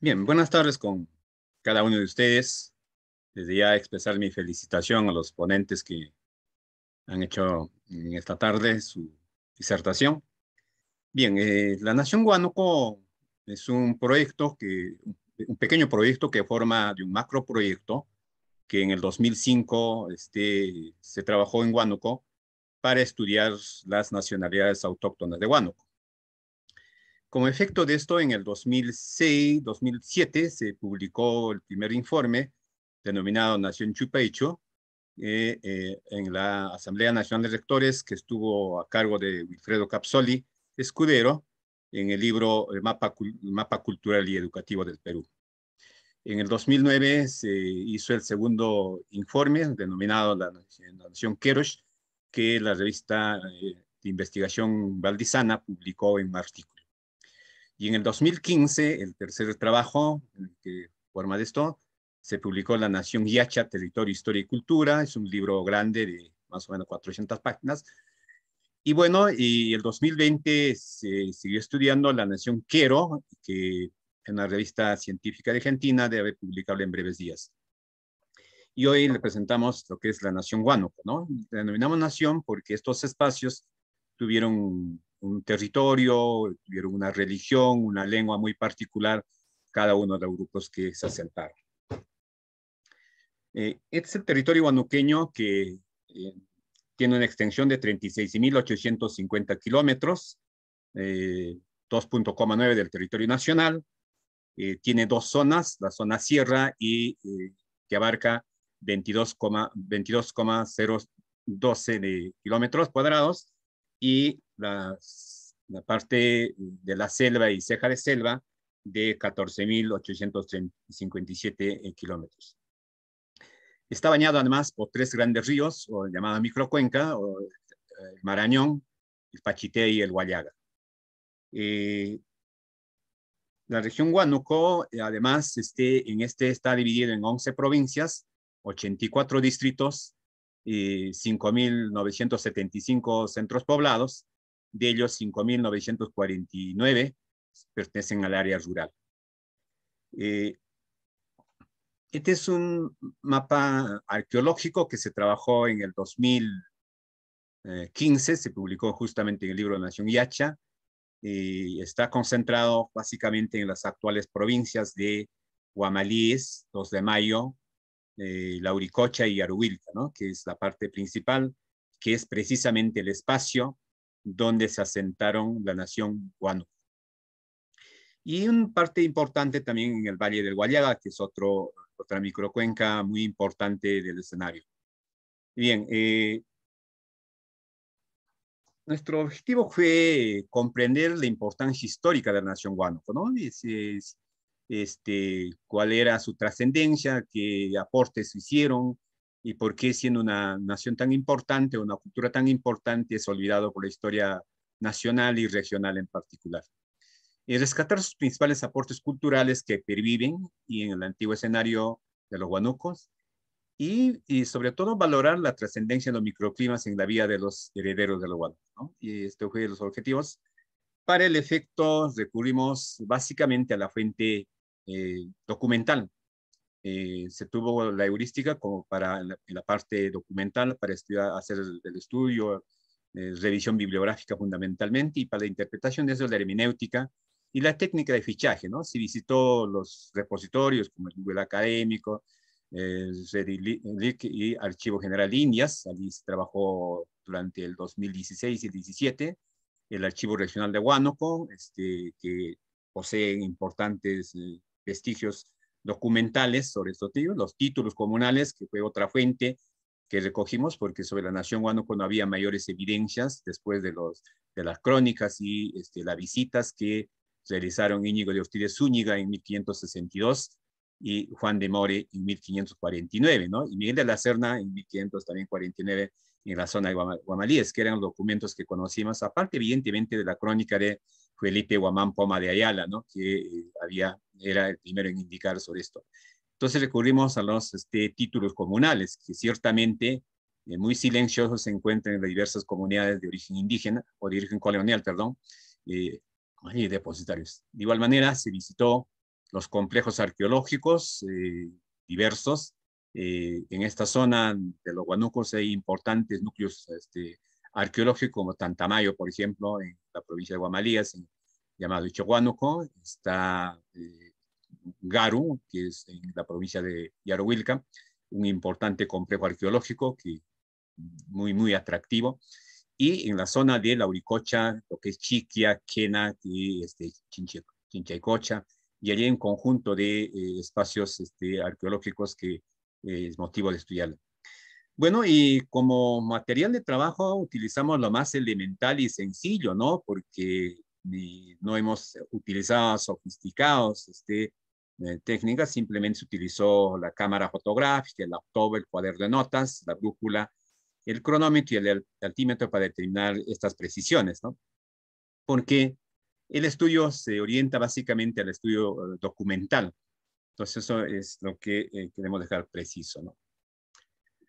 Bien, buenas tardes con cada uno de ustedes. Desde ya expresar mi felicitación a los ponentes que han hecho en esta tarde su disertación. Bien, la Nación Huánuco es un pequeño proyecto que forma de un macroproyecto que en el 2005 se trabajó en Huánuco para estudiar las nacionalidades autóctonas de Huánuco. Como efecto de esto, en el 2006-2007 se publicó el primer informe denominado Nación Chupaicho, en la Asamblea Nacional de Rectores, que estuvo a cargo de Wilfredo Capsoli Escudero, en el libro Mapa Cultural y Educativo del Perú. En el 2009 se hizo el segundo informe, denominado la Nación Queros, que la revista de investigación valdizana publicó en un artículo. Y en el 2015, el tercer trabajo, que forma de esto, se publicó La Nación Yacha, Territorio, Historia y Cultura. Es un libro grande de más o menos 400 páginas. Y bueno, y el 2020 se siguió estudiando La Nación Quero, que es una revista científica argentina, debe publicarlo en breves días. Y hoy le presentamos lo que es la Nación Huánuco, ¿no? La denominamos nación porque estos espacios tuvieron un territorio, tuvieron una religión, una lengua muy particular, cada uno de los grupos que se asentaron. Este es el territorio huanuqueño que tiene una extensión de 36.850 kilómetros, 2,9 del territorio nacional. Tiene dos zonas, la zona sierra y que abarca 22,012 de kilómetros cuadrados, y la parte de la selva y ceja de selva de 14.857 kilómetros. Está bañado además por tres grandes ríos, o llamada microcuenca, o el Marañón, el Pachité y el Huallaga. La región Huánuco, además, está dividido en 11 provincias, 84 distritos, 5.975 centros poblados. De ellos, 5.949 pertenecen al área rural. Este es un mapa arqueológico que se trabajó en el 2015, se publicó justamente en el libro Nación Yacha, y está concentrado básicamente en las actuales provincias de Guamalíes, 2 de Mayo, Lauricocha y Aruwilca, ¿no? Que es la parte principal, que es precisamente el espacio donde se asentaron la nación Huánuco. Y una parte importante también en el Valle del Huallaga, que es otra microcuenca muy importante del escenario. Bien, nuestro objetivo fue comprender la importancia histórica de la nación Huánuco, ¿no? Cuál era su trascendencia, qué aportes hicieron y por qué, siendo una nación tan importante, una cultura tan importante, es olvidado por la historia nacional y regional en particular. Y rescatar sus principales aportes culturales que perviven y en el antiguo escenario de los huanucos, y sobre todo valorar la trascendencia de los microclimas en la vida de los herederos de los huanucos, ¿no? Y este fue los objetivos. Para el efecto recurrimos básicamente a la fuente documental. Se tuvo la heurística como para la parte documental, para hacer el estudio, revisión bibliográfica fundamentalmente, y para la interpretación de eso, la hermenéutica y la técnica de fichaje, ¿no? Se visitó los repositorios como el Google Académico, y Archivo General de Indias. Allí se trabajó durante el 2016 y el 2017. El Archivo Regional de Huánuco, que posee importantes vestigios documentales sobre estos títulos, los títulos comunales, que fue otra fuente que recogimos, porque sobre la nación Huánuco no había mayores evidencias después de las crónicas y las visitas que realizaron Íñigo de Hostiles Zúñiga en 1562 y Juan de More en 1549, ¿no? Y Miguel de la Serna en 1549 en la zona de Guamalíes, que eran los documentos que conocimos, aparte evidentemente de la crónica de Felipe Guamán Poma de Ayala, ¿no? Que era el primero en indicar sobre esto. Entonces recurrimos a los títulos comunales, que ciertamente muy silenciosos se encuentran en las diversas comunidades de origen indígena, o de origen colonial, perdón, y depositarios. De igual manera, se visitó los complejos arqueológicos diversos. En esta zona de los Huánucos hay importantes núcleos arqueológicos, como Tantamayo, por ejemplo, en la provincia de Guamalías, llamado Ichohuánuco. Está Garu, que es en la provincia de Yarohuilca, un importante complejo arqueológico que muy atractivo. Y en la zona de Lauricocha, lo que es Chiquia, Quena y Chinchaycocha, y allí hay un conjunto de espacios arqueológicos que es motivo de estudiar. Bueno, y como material de trabajo utilizamos lo más elemental y sencillo, ¿no? Porque no hemos utilizado sofisticados técnicas, simplemente se utilizó la cámara fotográfica, el laptop, el cuaderno de notas, la brújula, el cronómetro y el altímetro para determinar estas precisiones, ¿no? Porque el estudio se orienta básicamente al estudio documental. Entonces eso es lo que queremos dejar preciso, ¿no?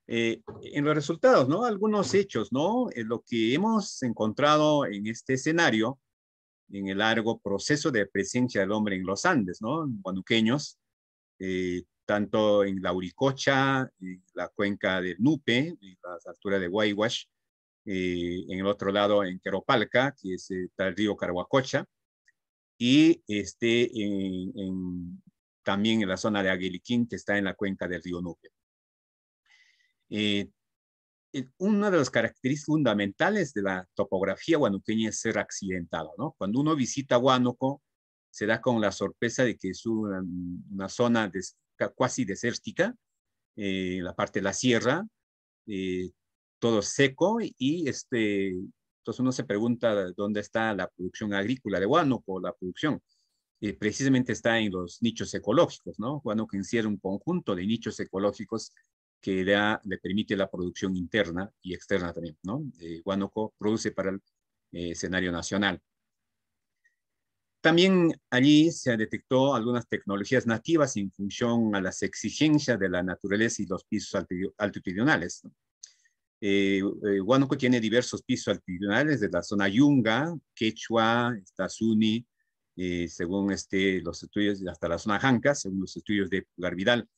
En los resultados, ¿no? Algunos hechos, ¿no? Lo que hemos encontrado en este escenario, en el largo proceso de presencia del hombre en los Andes, ¿no? Huanuqueños, tanto en Lauricocha, en la cuenca del Nupe, en las alturas de Guayguash, en el otro lado en Queropalca, que está el río Carahuacocha, y también en la zona de Aguiliquín, que está en la cuenca del río Nupe. Una de las características fundamentales de la topografía huanuqueña es ser accidentada, ¿no? Cuando uno visita Huánuco, se da con la sorpresa de que es una zona casi desértica, la parte de la sierra, todo seco, y entonces uno se pregunta dónde está la producción agrícola de Huánuco, la producción. Precisamente está en los nichos ecológicos, ¿no? Huánuco encierra un conjunto de nichos ecológicos que le permite la producción interna y externa también, ¿no? Huánuco produce para el escenario nacional. También allí se detectó algunas tecnologías nativas en función a las exigencias de la naturaleza y los pisos altitudinales, ¿no? Huánuco tiene diversos pisos altitudinales de la zona Yunga, Quechua, Tazuni, según los estudios, hasta la zona Janca, según los estudios de Pulgar Vidal,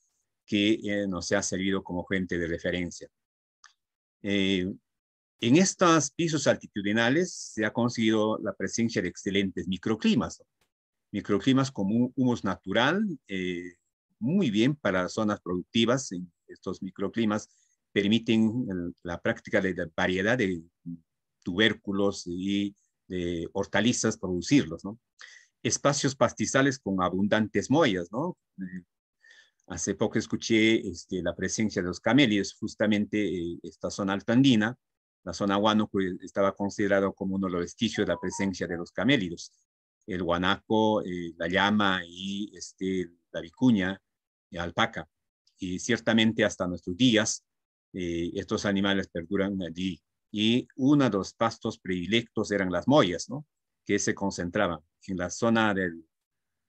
que nos ha servido como fuente de referencia. En estos pisos altitudinales se ha conseguido la presencia de excelentes microclimas, ¿no? Microclimas como un humus natural, muy bien para zonas productivas. En estos microclimas permiten la práctica de la variedad de tubérculos y de hortalizas, producirlos, ¿no? Espacios pastizales con abundantes moyas, ¿no? Hace poco escuché la presencia de los camélidos, justamente esta zona altoandina, la zona Huánuco estaba considerado como uno de los vestigios de la presencia de los camélidos. El guanaco, la llama y la vicuña, la alpaca. Y ciertamente hasta nuestros días estos animales perduran allí. Y uno de los pastos predilectos eran las moyas, ¿no? Que se concentraban en la zona del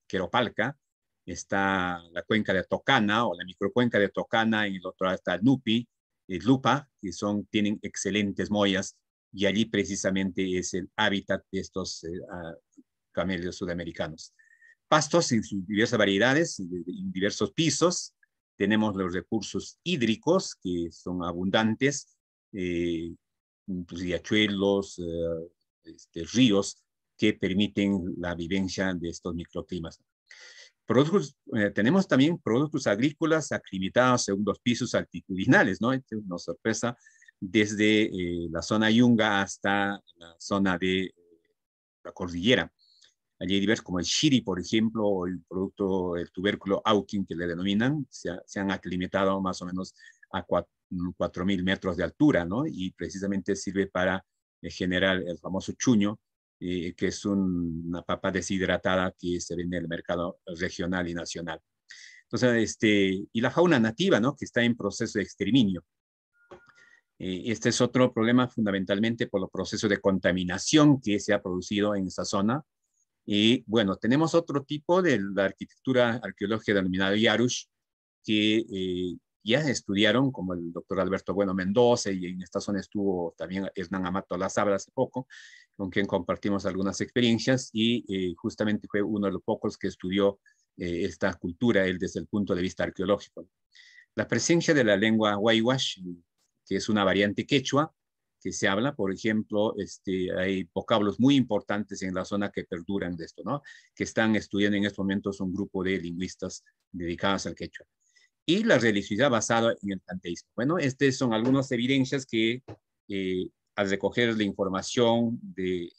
Queropalca. Está la cuenca de Tocana o la microcuenca de Tocana, en el otro lado está el Nupi, el Lupa, que tienen excelentes moyas, y allí precisamente es el hábitat de estos camélidos sudamericanos. Pastos en sus diversas variedades, en diversos pisos. Tenemos los recursos hídricos, que son abundantes, riachuelos, ríos, que permiten la vivencia de estos microclimas. Tenemos también productos agrícolas aclimatados según los pisos altitudinales, ¿no? Esto es una sorpresa, desde la zona Yunga hasta la zona de la cordillera. Allí hay diversos, como el shiri, por ejemplo, o el tubérculo aukin, que le denominan, se han aclimatado más o menos a 4.000 metros de altura, ¿no? Y precisamente sirve para generar el famoso chuño, que es una papa deshidratada que se vende en el mercado regional y nacional. Entonces, y la fauna nativa, ¿no? Que está en proceso de exterminio. Este es otro problema fundamentalmente por los procesos de contaminación que se ha producido en esa zona. Y bueno, tenemos otro tipo de la arquitectura arqueológica denominada Yarush, que ya estudiaron, como el doctor Alberto Bueno Mendoza, y en esta zona estuvo también Hernán Amato Lazábal hace poco, con quien compartimos algunas experiencias, y justamente fue uno de los pocos que estudió esta cultura, él desde el punto de vista arqueológico. La presencia de la lengua Waiwash, que es una variante quechua, que se habla, por ejemplo, hay vocablos muy importantes en la zona que perduran de esto, ¿no? Que están estudiando en estos momentos un grupo de lingüistas dedicados al quechua. Y la religiosidad basada en el panteísmo. Bueno, estas son algunas evidencias que al recoger la información de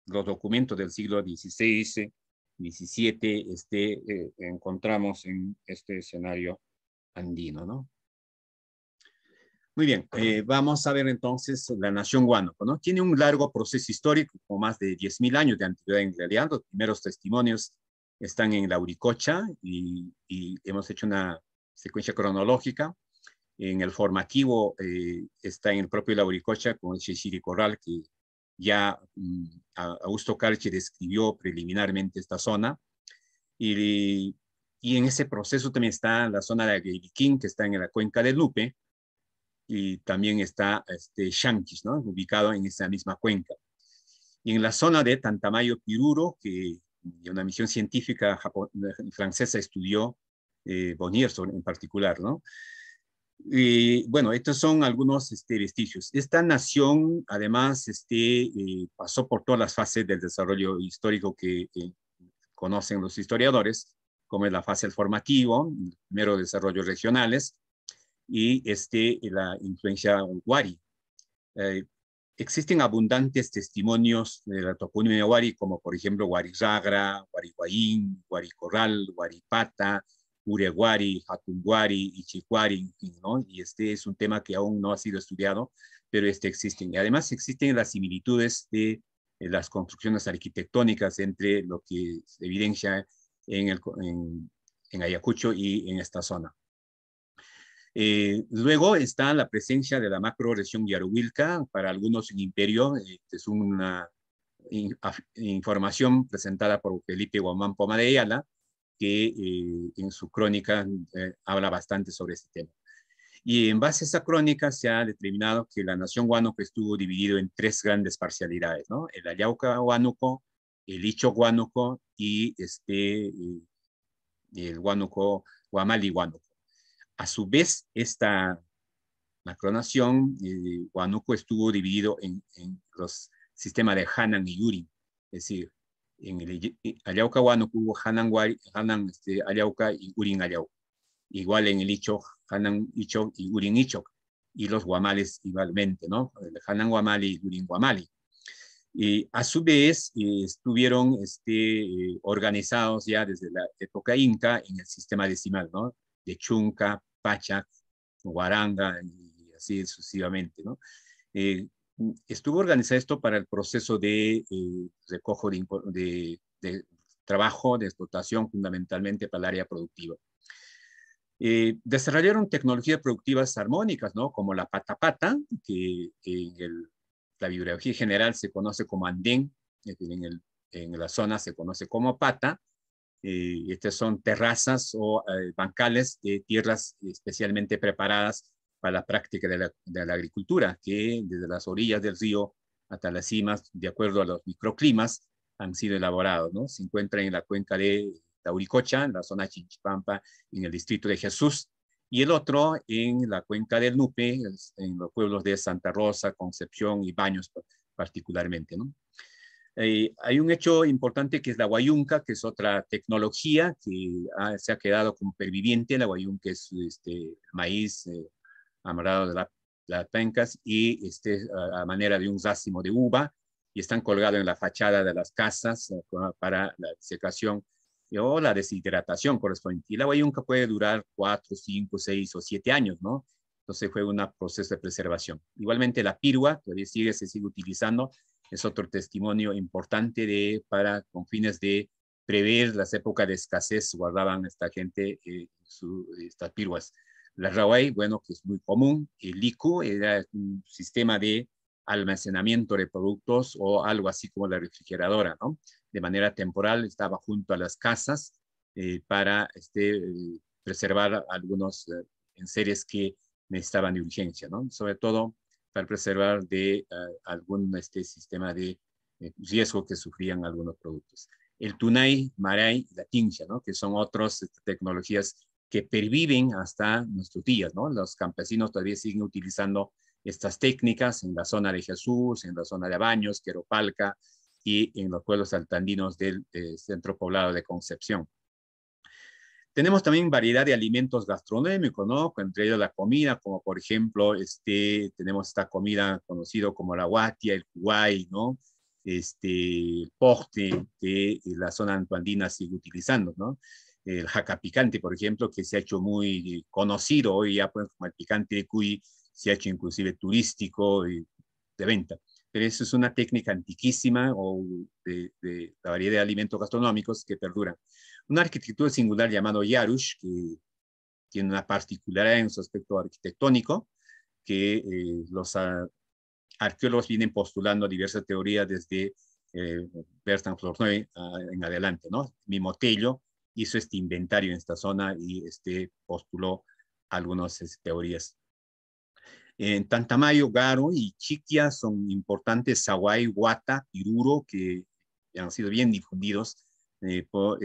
los documentos del siglo XVI, XVII, encontramos en este escenario andino, ¿no? Muy bien, vamos a ver entonces la nación Huánuco, ¿no? Tiene un largo proceso histórico, con más de 10.000 años de antigüedad en realidad. Los primeros testimonios están en la Uricocha y hemos hecho una secuencia cronológica. En el formativo está en el propio la Uricocha con el Cheshire Corral, que ya Augusto Carchi describió preliminarmente esta zona. Y en ese proceso también está la zona de Aguiliquín, que está en la cuenca del Lupe, y también está Xanquis, ¿no? Ubicado en esa misma cuenca. Y en la zona de Tantamayo Piruro, que una misión científica francesa estudió, Bonierson en particular, ¿no? Y bueno, estos son algunos vestigios. Esta nación, además, pasó por todas las fases del desarrollo histórico que conocen los historiadores, como es la fase del formativo, primero desarrollos regionales, y la influencia Wari. Existen abundantes testimonios de la toponimia Wari, como por ejemplo Warizagra, Warihuayín, Waricorral, Waripata, Ureguari, Hatunguari, Ichicuari, ¿no? Y es un tema que aún no ha sido estudiado, pero existen. Y además existen las similitudes de las construcciones arquitectónicas entre lo que se evidencia en Ayacucho y en esta zona. Luego está la presencia de la macroregión Yarubilca, para algunos un imperio. Es una información presentada por Felipe Guamán Poma de Ayala, que en su crónica habla bastante sobre este tema. Y en base a esa crónica se ha determinado que la nación Huánuco estuvo dividido en tres grandes parcialidades, ¿no? El Ayauca Huánuco, el Icho Huánuco y el Huánuco, Huamali Huánuco. A su vez, esta macronación, Huánuco estuvo dividido en los sistemas de Hanan y Urin. Es decir, en el Ayauca Huánuco hubo Hanan Ayauca y Urin Ayauca. Igual en el Icho, Hanan Icho y Urin Icho. Y los Guamales igualmente, ¿no? El Hanan Guamali y Urin Guamali. Y a su vez estuvieron organizados ya desde la época inca en el sistema decimal, ¿no? De Chunca, Pachac, Huaranga y así sucesivamente, ¿no? Estuvo organizado esto para el proceso de recojo de trabajo, de explotación, fundamentalmente para el área productiva. Desarrollaron tecnologías productivas armónicas, ¿no? Como la patapata, que en la bibliografía general se conoce como andén, en la zona se conoce como pata. Estas son terrazas o bancales de tierras especialmente preparadas para la práctica de la agricultura, que desde las orillas del río hasta las cimas, de acuerdo a los microclimas, han sido elaborados, ¿no? Se encuentran en la cuenca de Tauricocha, en la zona Chinchipampa, en el distrito de Jesús, y el otro en la cuenca del Nupe, en los pueblos de Santa Rosa, Concepción y Baños particularmente, ¿no? Hay un hecho importante que es la guayunca, que es otra tecnología que se ha quedado como perviviente. La guayunca es maíz amarrado de las pencas y a manera de un racimo de uva, y están colgados en la fachada de las casas para la secación o la deshidratación correspondiente. Y la guayunca puede durar 4, 5, 6 o 7 años, ¿no? Entonces fue un proceso de preservación. Igualmente la pirua todavía se sigue utilizando. Es otro testimonio importante con fines de prever las épocas de escasez, guardaban esta gente estas piruas. La rawai, bueno, que es muy común. El liku era un sistema de almacenamiento de productos o algo así como la refrigeradora, ¿no? De manera temporal estaba junto a las casas para preservar algunos enseres que necesitaban de urgencia, ¿no? Sobre todo para preservar de algún sistema de riesgo que sufrían algunos productos. El tunay, maray y la tincha, ¿no? Que son otras tecnologías que perviven hasta nuestros días, ¿no? Los campesinos todavía siguen utilizando estas técnicas en la zona de Jesús, en la zona de Baños, Queropalca y en los pueblos altandinos del centro poblado de Concepción. Tenemos también variedad de alimentos gastronómicos, ¿no? Entre ellos la comida, como por ejemplo, tenemos esta comida conocida como la huatia, el cuay, ¿no? El porte que la zona antoandina sigue utilizando, ¿no? El jaca picante, por ejemplo, que se ha hecho muy conocido hoy ya, pues, como el picante de cuy, se ha hecho inclusive turístico y de venta. Pero eso es una técnica antiquísima o de la variedad de alimentos gastronómicos que perduran. Una arquitectura singular llamado Yarush, que tiene una particularidad en su aspecto arquitectónico, que los arqueólogos vienen postulando diversas teorías desde Bertrand Flournoy en adelante, ¿no? Mimotello hizo este inventario en esta zona y postuló algunas teorías. En Tantamayo, Garo y Chiquia son importantes Sahuay, Huata, Piruro, que han sido bien difundidos por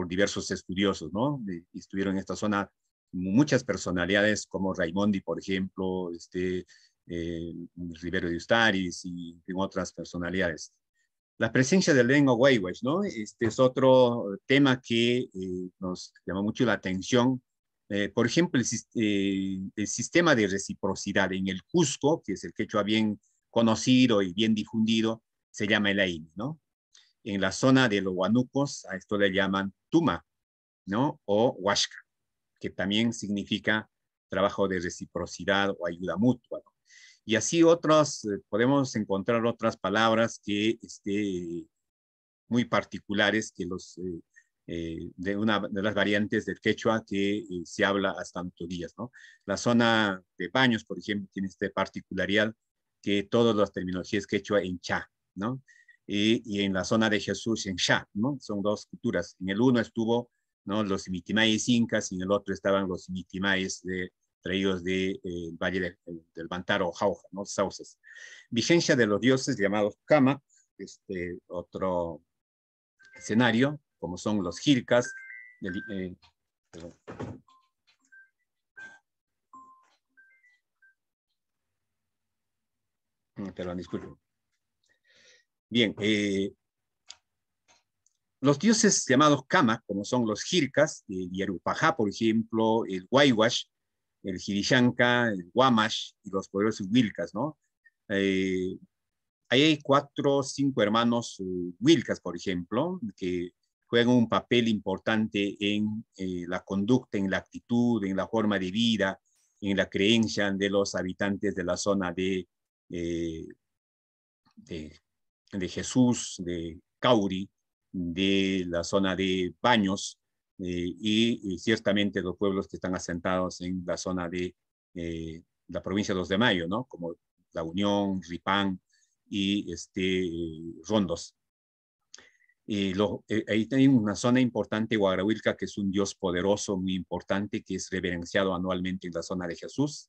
diversos estudiosos, ¿no? Estuvieron en esta zona muchas personalidades como Raimondi, por ejemplo, Rivero de Ustaris y otras personalidades. La presencia del lengua Waiwash, ¿no? Este es otro tema que nos llama mucho la atención. Por ejemplo, el sistema de reciprocidad en el Cusco, que es el quechua bien conocido y bien difundido, se llama el Aini, ¿no? En la zona de los Huanucos, a esto le llaman Tuma, ¿no? O Huashca, que también significa trabajo de reciprocidad o ayuda mutua, ¿no? Y así podemos encontrar otras palabras que muy particulares que de una de las variantes del quechua que se habla hasta nuestros días, ¿no? La zona de Baños, por ejemplo, tiene esta particularidad que todas las terminologías quechua en cha, ¿no? Y en la zona de Jesús en sha, ¿no? Son dos culturas. En el uno estuvo, ¿no?, los imitimayes incas y en el otro estaban los imitimayes traídos del Valle del Bantaro o Jauja, ¿no? Sauces. Vigencia de los dioses llamados Kama, otro escenario, como son los jircas, perdón, disculpen. Bien, los dioses llamados Kama, como son los jircas, el Yerupajá, por ejemplo, el Waiwash, el Jirishanka, el Guamash y los poderosos Wilcas, ¿no? Ahí hay 4 o 5 hermanos Wilcas, por ejemplo, que juegan un papel importante en la conducta, en la actitud, en la forma de vida, en la creencia de los habitantes de la zona de Jesús, de Cauri, de la zona de Baños y ciertamente los pueblos que están asentados en la zona de la provincia de Los de Mayo, ¿no? Como La Unión, Ripán y Rondos. Ahí hay una zona importante, Huagrahuilca, que es un dios poderoso, muy importante, que es reverenciado anualmente en la zona de Jesús.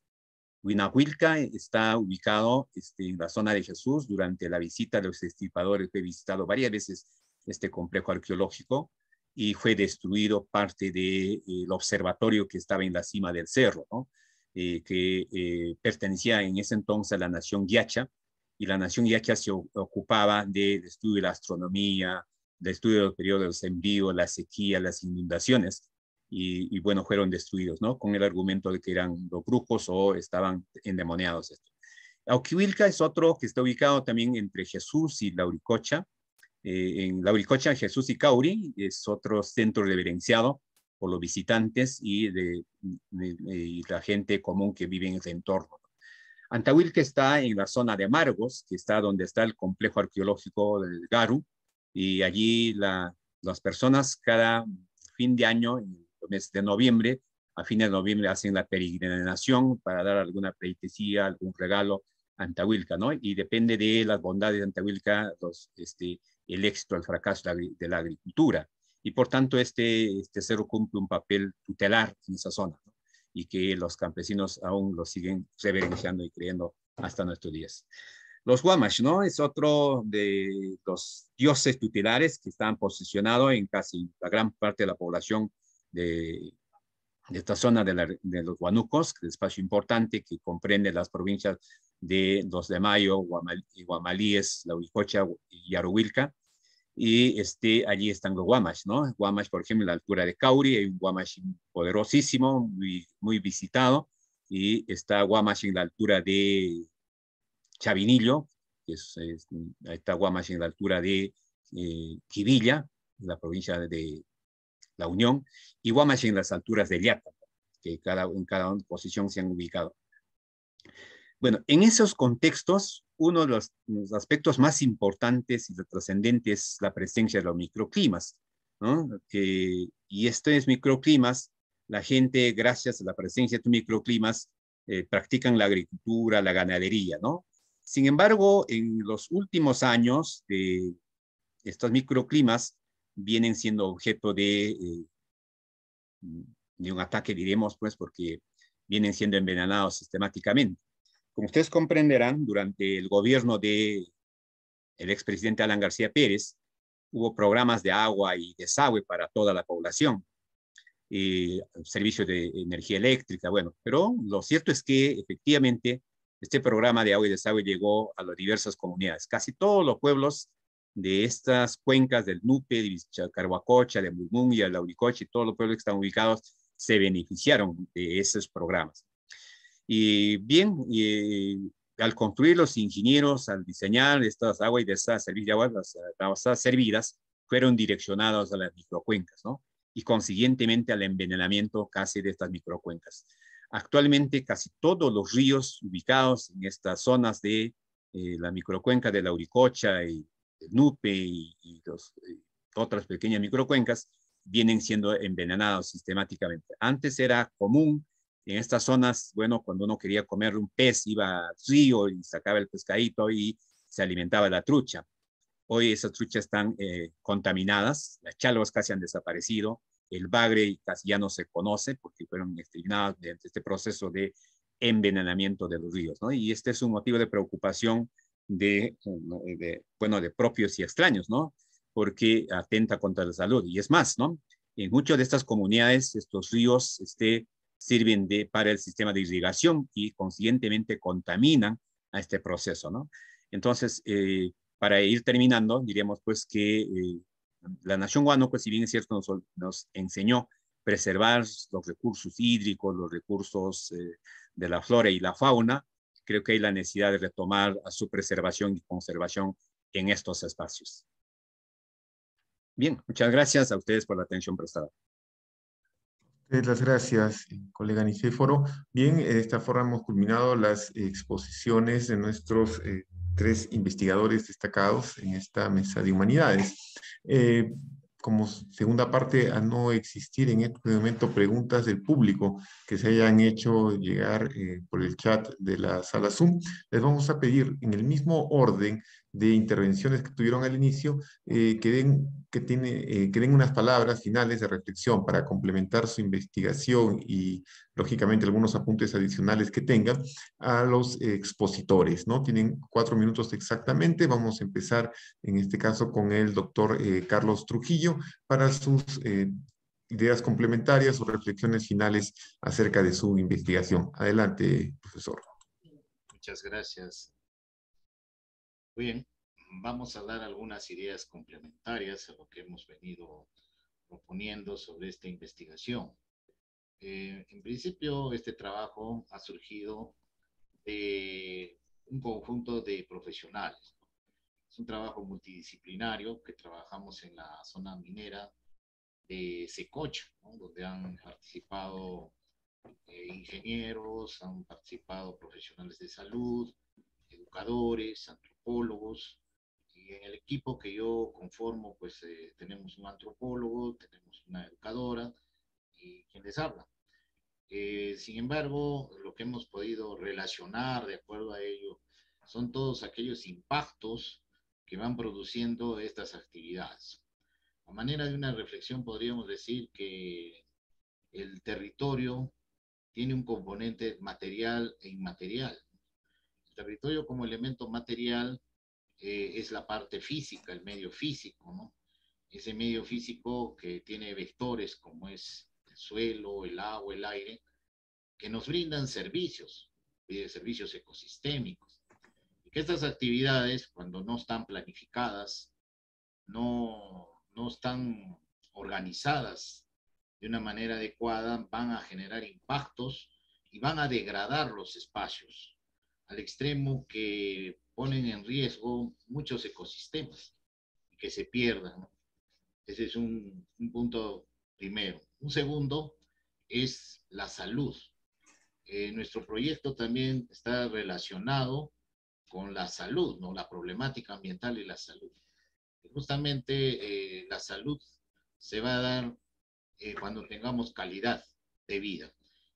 Huinahuilca está ubicado en la zona de Jesús. Durante la visita de los extirpadores he visitado varias veces este complejo arqueológico y fue destruido parte del observatorio que estaba en la cima del cerro, ¿no? Que pertenecía en ese entonces a la nación Yacha, y la nación Yacha se ocupaba del estudio de la astronomía, del estudio del periodo del sembrío, la sequía, las inundaciones, y bueno, fueron destruidos, ¿no? Con el argumento de que eran los brujos o estaban endemoniados. Auquihuilca es otro que está ubicado también entre Jesús y Lauricocha. En Lauricocha, Jesús y Cauri es otro centro reverenciado por los visitantes y y la gente común que vive en ese entorno. Antahuilca está en la zona de Margos, que está donde está el complejo arqueológico del Garu, y allí las personas cada fin de año, en el mes de noviembre, a fines de noviembre hacen la peregrinación para dar alguna pleitesía, algún regalo a Antahuilca, ¿no? Y depende de las bondades de Antahuilca, el éxito, el fracaso de la agricultura. Y por tanto, este cerro cumple un papel tutelar en esa zona, ¿no? Y que los campesinos aún lo siguen reverenciando y creyendo hasta nuestros días. Los Guamash, ¿no? Es otro de los dioses tutelares que están posicionados en casi la gran parte de la población de esta zona de los Huanucos, que es un espacio importante que comprende las provincias de 2 de Mayo, Guamalíes, La Huicocha y Yaruhuilca. Y allí están los Guamash, ¿no? Guamash, por ejemplo, en la altura de Cauri, hay un Guamash poderosísimo, muy visitado, y está Guamash en la altura de Chavinillo, que está Guamash en la altura de Quivilla, en la provincia de La Unión, y Guamash en las alturas de Llata, que en cada posición se han ubicado. Bueno, en esos contextos, uno de los aspectos más importantes y trascendentes es la presencia de los microclimas, ¿no? Y estos microclimas, la gente, gracias a la presencia de estos microclimas, practican la agricultura, la ganadería, ¿no? Sin embargo, en los últimos años, estos microclimas vienen siendo objeto de un ataque, diremos, pues, porque vienen siendo envenenados sistemáticamente. Como ustedes comprenderán, durante el gobierno del expresidente Alan García Pérez, hubo programas de agua y desagüe para toda la población, servicios de energía eléctrica, bueno, pero lo cierto es que efectivamente este programa de agua y desagüe llegó a las diversas comunidades. Casi todos los pueblos de estas cuencas del Nupe, de Carhuacocha, de Mumungia, de Lauricocha y todos los pueblos que están ubicados se beneficiaron de esos programas. Y bien, al construir los ingenieros, al diseñar estas aguas y de esas servicios de agua, las aguas servidas fueron direccionados a las microcuencas, ¿no? Y consiguientemente al envenenamiento casi de estas microcuencas. Actualmente casi todos los ríos ubicados en estas zonas de la microcuenca de Lauricocha y el Nupe y otras pequeñas microcuencas vienen siendo envenenados sistemáticamente. Antes era común en estas zonas, bueno, cuando uno quería comer un pez, iba al río y sacaba el pescadito y se alimentaba de la trucha. Hoy esas truchas están contaminadas, las chalvas casi han desaparecido, el bagre casi ya no se conoce porque fueron exterminados mediante este proceso de envenenamiento de los ríos, ¿no? Y este es un motivo de preocupación bueno, de propios y extraños, ¿no? Porque atenta contra la salud. Y es más, ¿no? En muchas de estas comunidades, estos ríos sirven para el sistema de irrigación y consiguientemente contaminan a este proceso, ¿no? Entonces, para ir terminando, diríamos pues que la Nación Guano, pues si bien es cierto, nos enseñó preservar los recursos hídricos, los recursos de la flora y la fauna, creo que hay la necesidad de retomar a su preservación y conservación en estos espacios. Bien, muchas gracias a ustedes por la atención prestada. Las gracias, colega Nicéforo. Bien, de esta forma hemos culminado las exposiciones de nuestros 3 investigadores destacados en esta mesa de humanidades. Como segunda parte, a no existir en este momento preguntas del público que se hayan hecho llegar por el chat de la sala Zoom, les vamos a pedir en el mismo orden de intervenciones que tuvieron al inicio, que den unas palabras finales de reflexión para complementar su investigación y, lógicamente, algunos apuntes adicionales que tengan a los expositores, ¿no? Tienen 4 minutos exactamente. Vamos a empezar, en este caso, con el doctor Carlos Trujillo para sus ideas complementarias o reflexiones finales acerca de su investigación. Adelante, profesor. Muchas gracias. Bien, vamos a dar algunas ideas complementarias a lo que hemos venido proponiendo sobre esta investigación. En principio, este trabajo ha surgido de un conjunto de profesionales. Es un trabajo multidisciplinario que trabajamos en la zona minera de Secocha, ¿no? Donde han participado ingenieros, han participado profesionales de salud, educadores, antropólogos, y en el equipo que yo conformo, pues tenemos un antropólogo, tenemos una educadora y quien les habla. Sin embargo, lo que hemos podido relacionar de acuerdo a ello son todos aquellos impactos que van produciendo estas actividades. A manera de una reflexión podríamos decir que el territorio tiene un componente material e inmaterial. El territorio como elemento material es la parte física, el medio físico, ¿no? Ese medio físico que tiene vectores como es el suelo, el agua, el aire, que nos brindan servicios ecosistémicos. Y que estas actividades, cuando no están planificadas, no están organizadas de una manera adecuada, van a generar impactos y van a degradar los espacios al extremo que ponen en riesgo muchos ecosistemas y que se pierdan, ¿no? Ese es un punto primero. Un segundo es la salud. Nuestro proyecto también está relacionado con la salud, ¿no? La problemática ambiental y la salud. Justamente la salud se va a dar cuando tengamos calidad de vida.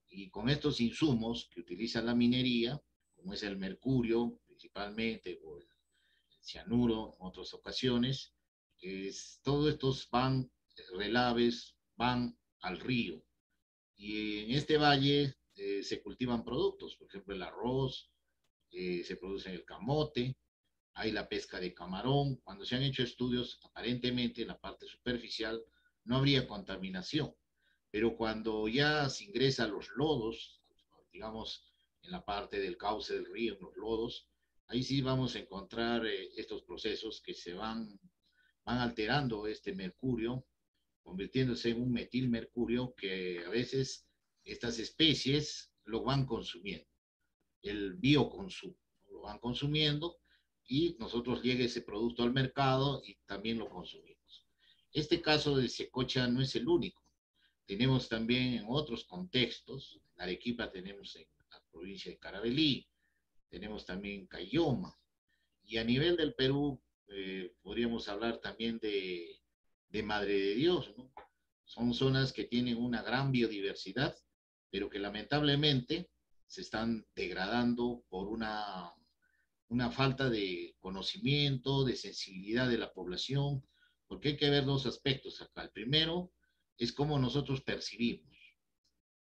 Y con estos insumos que utiliza la minería, como es el mercurio principalmente, o el cianuro en otras ocasiones, todos estos van, relaves, van al río. Y en este valle se cultivan productos, por ejemplo el arroz, se produce el camote, hay la pesca de camarón. Cuando se han hecho estudios, aparentemente en la parte superficial no habría contaminación, pero cuando ya se ingresa a los lodos, digamos en la parte del cauce del río, en los lodos, ahí sí vamos a encontrar estos procesos que van alterando este mercurio, convirtiéndose en un metilmercurio que a veces estas especies lo van consumiendo, el bioconsumo, lo van consumiendo y nosotros llega ese producto al mercado y también lo consumimos. Este caso de Secocha no es el único. Tenemos también en otros contextos, en Arequipa tenemos en la provincia de Carabalí, tenemos también en Cayoma, y a nivel del Perú podríamos hablar también de Madre de Dios, ¿no? Son zonas que tienen una gran biodiversidad, pero que lamentablemente se están degradando por una falta de conocimiento, de sensibilidad de la población, porque hay que ver dos aspectos acá. El primero es cómo nosotros percibimos,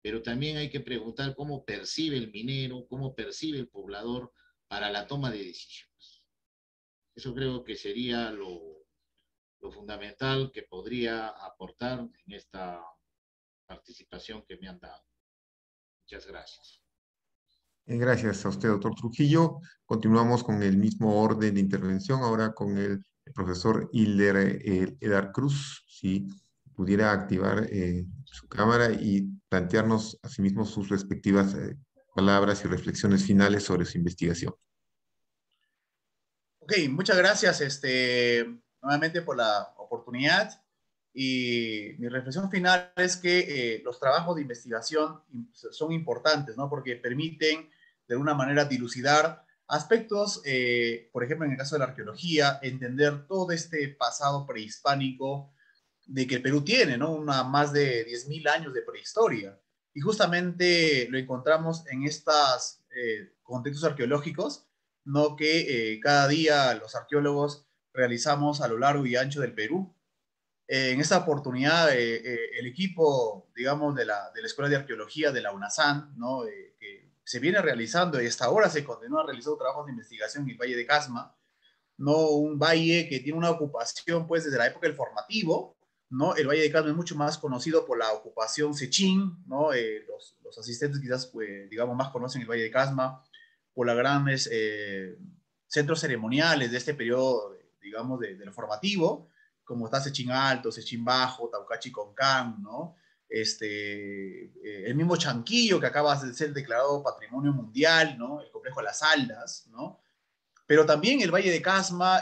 pero también hay que preguntar cómo percibe el minero, cómo percibe el poblador para la toma de decisiones. Eso creo que sería lo fundamental que podría aportar en esta participación que me han dado. Muchas gracias. Gracias a usted, doctor Trujillo. Continuamos con el mismo orden de intervención, ahora con el profesor Hilder Edar Cruz, si pudiera activar su cámara y plantearnos asimismo sus respectivas palabras y reflexiones finales sobre su investigación. Ok, muchas gracias nuevamente por la oportunidad. Y mi reflexión final es que los trabajos de investigación son importantes, ¿no? Porque permiten de alguna manera dilucidar aspectos, por ejemplo, en el caso de la arqueología, entender todo este pasado prehispánico de que el Perú tiene, ¿no? Más de 10.000 años de prehistoria. Y justamente lo encontramos en estos contextos arqueológicos, ¿no? Que cada día los arqueólogos realizamos a lo largo y ancho del Perú. En esta oportunidad, el equipo, digamos, de la Escuela de Arqueología de la UNASAN, ¿no? Que se viene realizando y hasta ahora se continúa realizando trabajos de investigación en el Valle de Casma, ¿no? Un valle que tiene una ocupación, pues, desde la época del formativo, ¿no? El Valle de Casma es mucho más conocido por la ocupación Sechín, ¿no? Los asistentes quizás, pues, digamos, más conocen el Valle de Casma por los grandes centros ceremoniales de este periodo, digamos, del formativo, como está Sechín Alto, Sechín Bajo, Taucachi Concán, ¿no? El mismo Chanquillo, que acaba de ser declarado Patrimonio Mundial, ¿no? El complejo de las Aldas, ¿no? Pero también el Valle de Casma,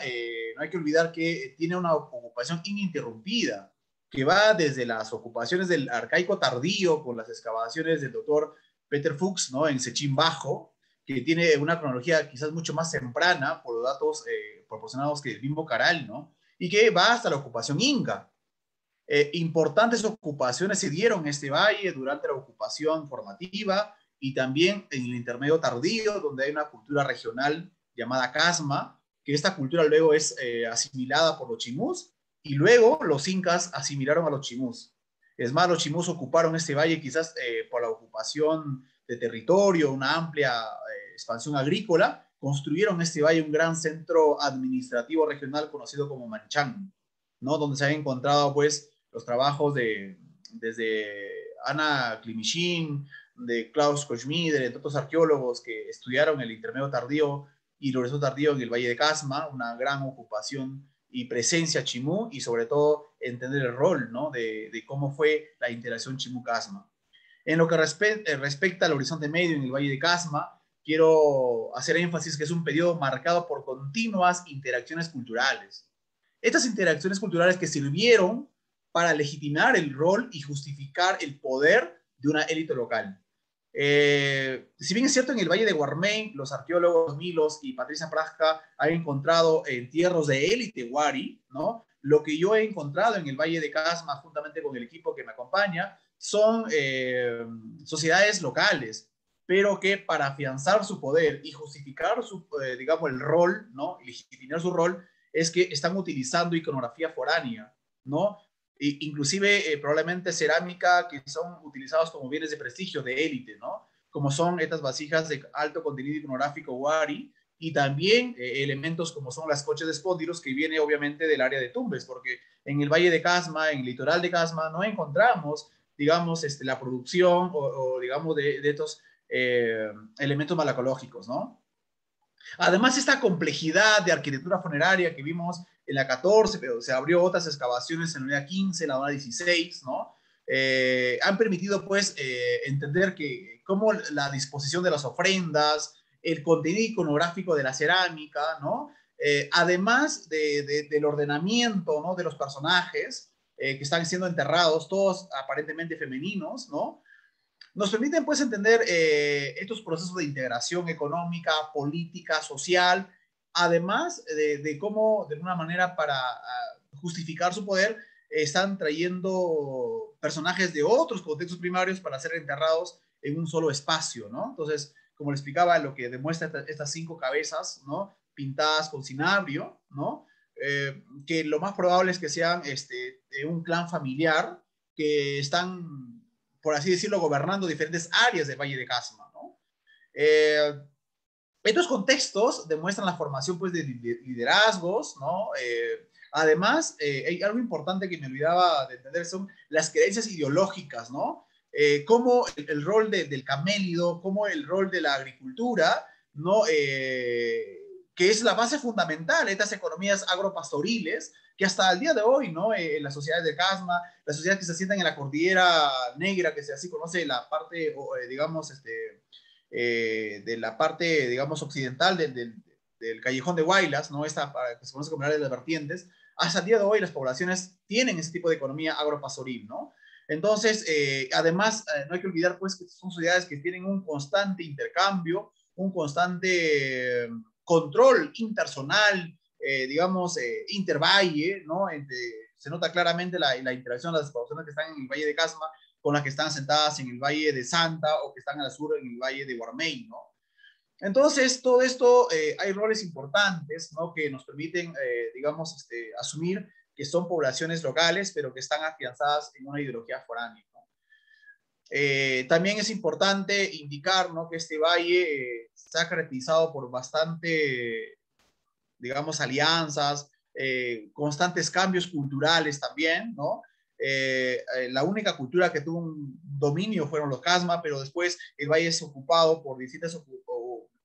no hay que olvidar que tiene una ocupación ininterrumpida, que va desde las ocupaciones del arcaico tardío con las excavaciones del doctor Peter Fuchs, ¿no? En Sechín Bajo, que tiene una cronología quizás mucho más temprana por los datos proporcionados que el mismo Caral, ¿no? Y que va hasta la ocupación inca. Importantes ocupaciones se dieron en este valle durante la ocupación formativa y también en el intermedio tardío, donde hay una cultura regional llamada Casma, que esta cultura luego es asimilada por los chimús, y luego los incas asimilaron a los chimús. Es más, los chimús ocuparon este valle quizás por la ocupación de territorio, una amplia expansión agrícola, construyeron este valle un gran centro administrativo regional conocido como Manchán, ¿no? Donde se han encontrado pues los trabajos desde Ana Klimishin, de Klaus Koschmider, entre otros arqueólogos que estudiaron el intermedio tardío y Lorenzo tardío en el Valle de Casma, una gran ocupación y presencia chimú, y sobre todo entender el rol, ¿no? de cómo fue la interacción chimú-Casma. En lo que respecta al Horizonte Medio en el Valle de Casma, quiero hacer énfasis que es un periodo marcado por continuas interacciones culturales. Estas interacciones culturales que sirvieron para legitimar el rol y justificar el poder de una élite local. Si bien es cierto, en el Valle de Guarmey, los arqueólogos Milos y Patricia Prasca han encontrado entierros de élite wari, ¿no? Lo que yo he encontrado en el Valle de Casma, juntamente con el equipo que me acompaña, son sociedades locales, pero que para afianzar su poder y justificar su, digamos, el rol, ¿no? Y legitimar su rol, es que están utilizando iconografía foránea, ¿no? Inclusive probablemente cerámica que son utilizados como bienes de prestigio de élite, ¿no? Como son estas vasijas de alto contenido iconográfico wari, y también elementos como son las coches de espóndilos, que viene obviamente del área de Tumbes, porque en el Valle de Casma, en el litoral de Casma, no encontramos, digamos, la producción o digamos, de estos elementos malacológicos, ¿no? Además, esta complejidad de arquitectura funeraria que vimos en la 14, pero se abrió otras excavaciones en la unidad 15, en la unidad 16, ¿no? Han permitido, pues, entender que cómo la disposición de las ofrendas, el contenido iconográfico de la cerámica, ¿no? Además del ordenamiento, ¿no? De los personajes que están siendo enterrados, todos aparentemente femeninos, ¿no? Nos permiten pues entender estos procesos de integración económica, política, social, además de cómo de alguna manera para justificar su poder están trayendo personajes de otros contextos primarios para ser enterrados en un solo espacio, ¿no? Entonces, como le explicaba, lo que demuestra estas 5 cabezas, ¿no? Pintadas con cinabrio, ¿no? Que lo más probable es que sean de un clan familiar que están, por así decirlo, gobernando diferentes áreas del Valle de Casma, ¿no? Estos contextos demuestran la formación pues, de liderazgos, ¿no? Además, hay algo importante que me olvidaba de entender, son las creencias ideológicas, ¿no? Cómo el rol del camélido, cómo el rol de la agricultura, ¿no? Que es la base fundamental de estas economías agropastoriles, que hasta el día de hoy, ¿no? Las sociedades de Casma, las sociedades que se asientan en la cordillera negra, que se así conoce la parte, digamos, de la parte, digamos, occidental del callejón de Huaylas, ¿no? Esta que se conoce como el área de las vertientes, hasta el día de hoy las poblaciones tienen ese tipo de economía agropastoril, ¿no? Entonces, además, no hay que olvidar, pues, que son sociedades que tienen un constante intercambio, un constante control interzonal, digamos, intervalle, ¿no? Se nota claramente la interacción de las poblaciones que están en el Valle de Casma con las que están sentadas en el Valle de Santa o que están al sur en el Valle de Guarmey, ¿no? Entonces, todo esto, hay roles importantes, ¿no? Que nos permiten, digamos, asumir que son poblaciones locales, pero que están afianzadas en una ideología foránea, ¿no? También es importante indicar, ¿no? Que este valle se ha caracterizado por bastante, digamos, alianzas, constantes cambios culturales también, ¿no? La única cultura que tuvo un dominio fueron los Casma, pero después el valle es ocupado por distintas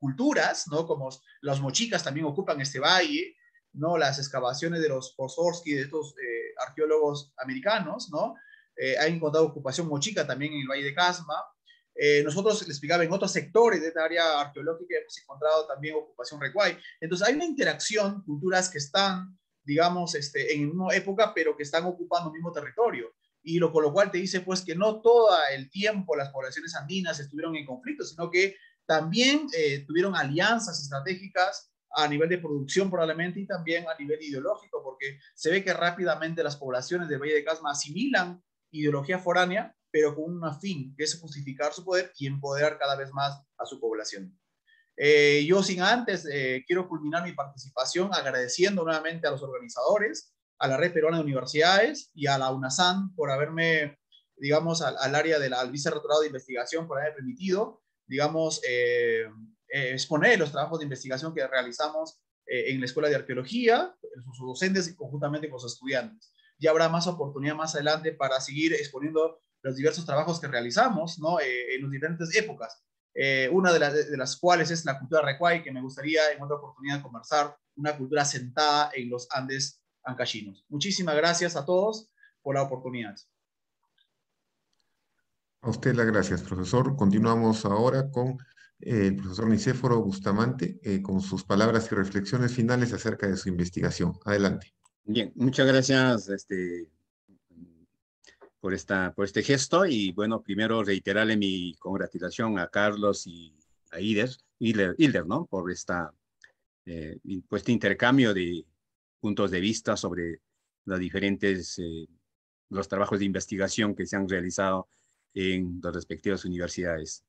culturas, ¿no? Como los mochicas también ocupan este valle, ¿no? Las excavaciones de los Pozorsky, de estos arqueólogos americanos, ¿no? Han encontrado ocupación mochica también en el Valle de Casma. Nosotros les explicaba en otros sectores de esta área arqueológica hemos encontrado también ocupación recuay. Entonces hay una interacción, culturas que están digamos, en una época, pero que están ocupando el mismo territorio. Con lo cual te dice pues que no todo el tiempo las poblaciones andinas estuvieron en conflicto, sino que también tuvieron alianzas estratégicas a nivel de producción probablemente y también a nivel ideológico, porque se ve que rápidamente las poblaciones del Valle de Casma asimilan ideología foránea, pero con un fin, que es justificar su poder y empoderar cada vez más a su población. Yo sin antes quiero culminar mi participación agradeciendo nuevamente a los organizadores, a la Red Peruana de Universidades y a la UNASAN por haberme, digamos, al área al vicerrectorado de investigación por haber permitido, digamos, exponer los trabajos de investigación que realizamos en la Escuela de Arqueología, sus docentes y conjuntamente con sus estudiantes. Ya habrá más oportunidad más adelante para seguir exponiendo los diversos trabajos que realizamos, ¿no? En las diferentes épocas. Una de las cuales es la cultura Recuay, que me gustaría en otra oportunidad conversar, una cultura asentada en los Andes ancachinos. Muchísimas gracias a todos por la oportunidad. A usted las gracias, profesor. Continuamos ahora con el profesor Nicéforo Bustamante, con sus palabras y reflexiones finales acerca de su investigación. Adelante. Bien, muchas gracias por este gesto y bueno, primero reiterarle mi congratulación a Carlos y a Hilder, ¿no? Por este intercambio de puntos de vista sobre los diferentes los trabajos de investigación que se han realizado en las respectivas universidades.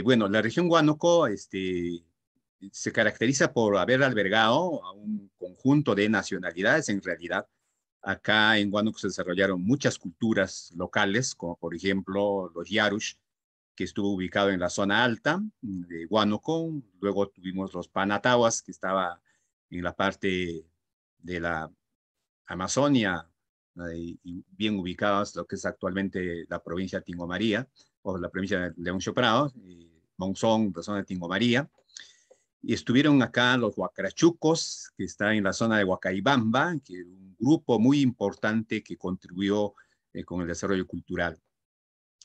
Bueno, la región Huánuco se caracteriza por haber albergado a un conjunto de nacionalidades. En realidad, acá en Huánuco se desarrollaron muchas culturas locales, como por ejemplo los Yarush, que estuvo ubicado en la zona alta de Huánuco. Luego tuvimos los Panatahuas, que estaba en la parte de la Amazonia, y bien ubicados, lo que es actualmente la provincia de Tingo María, o la provincia de León Choprado, Monzón, la zona de Tingo María. Y estuvieron acá los Huacrachucos, que está en la zona de Huacaibamba, que es un grupo muy importante que contribuyó con el desarrollo cultural.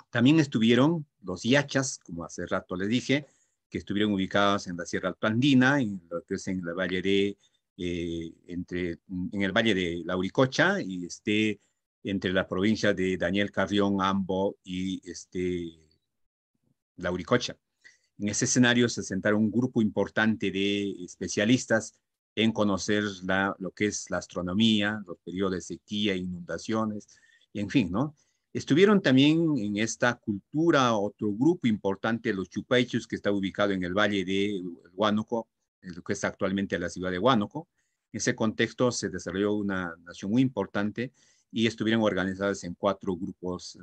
También estuvieron los Yachas, como hace rato les dije, que estuvieron ubicados en la Sierra Altoandina, en lo que es en el valle de en el valle de Lauricocha y entre la provincia de Daniel Carrión, Ambo y Lauricocha. En ese escenario se sentaron un grupo importante de especialistas en conocer lo que es la astronomía, los periodos de sequía, inundaciones, y en fin, ¿no? Estuvieron también en esta cultura otro grupo importante, los Chupaichus, que está ubicado en el valle de Huánuco, lo que es actualmente la ciudad de Huánuco. En ese contexto se desarrolló una nación muy importante y estuvieron organizadas en 4 grupos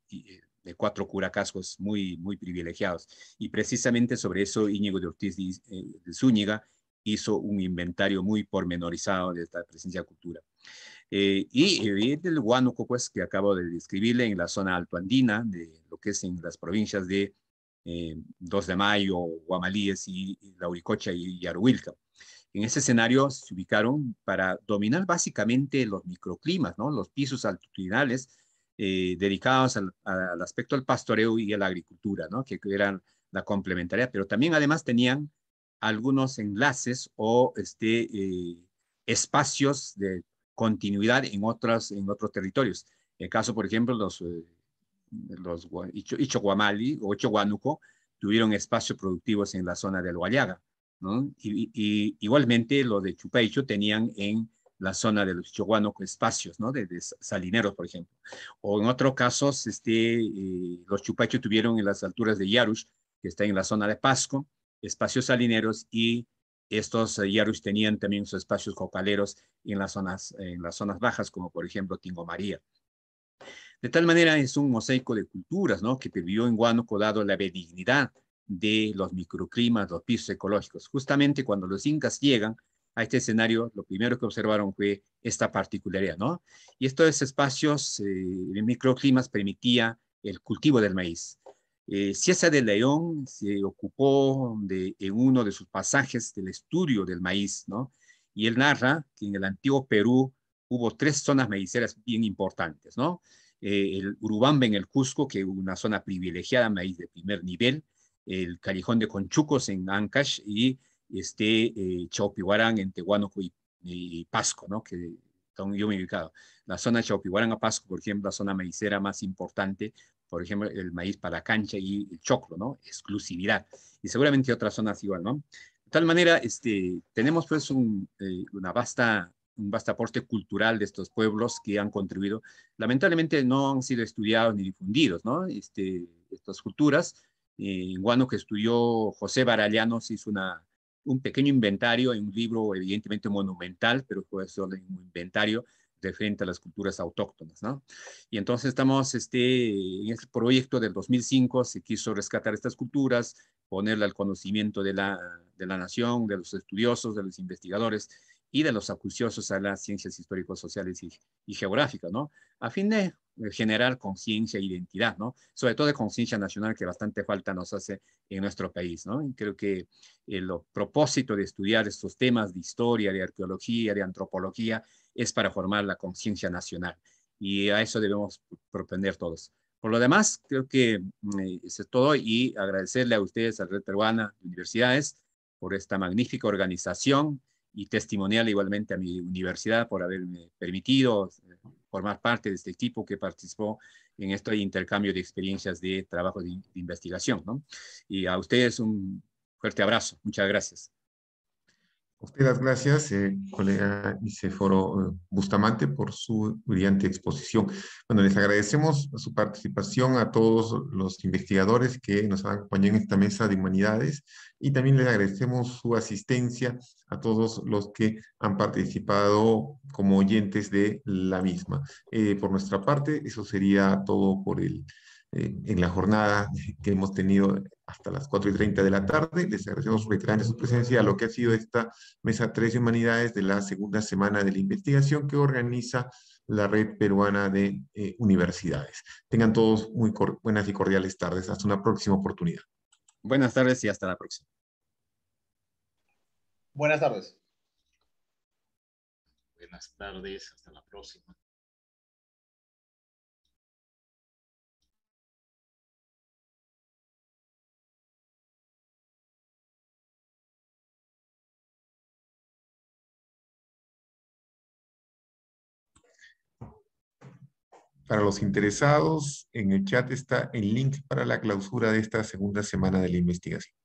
de 4 curacascos muy, muy privilegiados. Y precisamente sobre eso Íñigo de Ortiz de Zúñiga hizo un inventario muy pormenorizado de esta presencia de cultura. Y el Huánuco, pues, que acabo de describirle en la zona altoandina, de lo que es en las provincias de 2 de Mayo, Guamalíes y Lauricocha y Yaruilca. En ese escenario se ubicaron para dominar básicamente los microclimas, ¿no? Los pisos altitudinales dedicados al aspecto del pastoreo y a la agricultura, ¿no? Que eran la complementaria, pero también además tenían algunos enlaces o espacios de continuidad en otros territorios. En el caso, por ejemplo, los Ichoguamali o Ichoguánuco tuvieron espacios productivos en la zona del Huallaga, ¿no? Y igualmente los de Chupaicho tenían en la zona de los Ichoguánuco espacios, ¿no? De salineros, por ejemplo. O en otros casos, los Chupaicho tuvieron en las alturas de Yarush, que está en la zona de Pasco, espacios salineros, y estos Yarush tenían también sus espacios cocaleros en las zonas bajas, como por ejemplo Tingo María. De tal manera es un mosaico de culturas, ¿no? Que vivió en Huánuco dado la benignidad de los microclimas, los pisos ecológicos. Justamente cuando los incas llegan a este escenario, lo primero que observaron fue esta particularidad, ¿no? Y estos espacios de microclimas permitía el cultivo del maíz. Cieza de León se ocupó en uno de sus pasajes del estudio del maíz, ¿no? Y él narra que en el antiguo Perú hubo 3 zonas maiceras bien importantes, ¿no? El Urubamba en el Cusco, que es una zona privilegiada, maíz de primer nivel, el Callejón de Conchucos en Ancash y Chaupihuarán en Tehuánuco y Pasco, ¿no? Que donde yo me he ubicado. La zona de Chauquiguaranga, Pasco, por ejemplo, la zona maicera más importante, por ejemplo, el maíz para cancha y el choclo, ¿no? Exclusividad. Y seguramente otras zonas igual, ¿no? De tal manera, tenemos pues un vasto aporte cultural de estos pueblos que han contribuido. Lamentablemente no han sido estudiados ni difundidos, ¿no? Estas culturas. En Huánuco que estudió José Barallanos, hizo un pequeño inventario en un libro evidentemente monumental, pero fue solo un inventario referente a las culturas autóctonas, ¿no? Y entonces estamos en este proyecto del 2005, se quiso rescatar estas culturas, ponerla al conocimiento de la nación, de los estudiosos, de los investigadores y de los acuciosos a las ciencias históricos sociales y geográficas, ¿no? A fin de generar conciencia e identidad, ¿no? Sobre todo de conciencia nacional que bastante falta nos hace en nuestro país, ¿no? Y creo que el propósito de estudiar estos temas de historia, de arqueología, de antropología, es para formar la conciencia nacional. Y a eso debemos propender todos. Por lo demás, creo que eso es todo y agradecerle a ustedes, a la Red Peruana de Universidades, por esta magnífica organización y testimonial igualmente a mi universidad por haberme permitido formar parte de este equipo que participó en este intercambio de experiencias de trabajo de investigación, ¿no? Y a ustedes un fuerte abrazo. Muchas gracias. A usted las gracias, colega Nicéforo Bustamante, por su brillante exposición. Bueno, les agradecemos su participación a todos los investigadores que nos han acompañado en esta mesa de humanidades y también les agradecemos su asistencia a todos los que han participado como oyentes de la misma. Por nuestra parte, eso sería todo en la jornada que hemos tenido hasta las 4:30 de la tarde. Les agradecemos reiteradamente su presencia a lo que ha sido esta Mesa 3 de Humanidades de la segunda semana de la investigación que organiza la Red Peruana de Universidades. Tengan todos muy buenas y cordiales tardes. Hasta una próxima oportunidad. Buenas tardes y hasta la próxima. Buenas tardes. Buenas tardes, hasta la próxima. Para los interesados, en el chat está el link para la clausura de esta segunda semana de la investigación.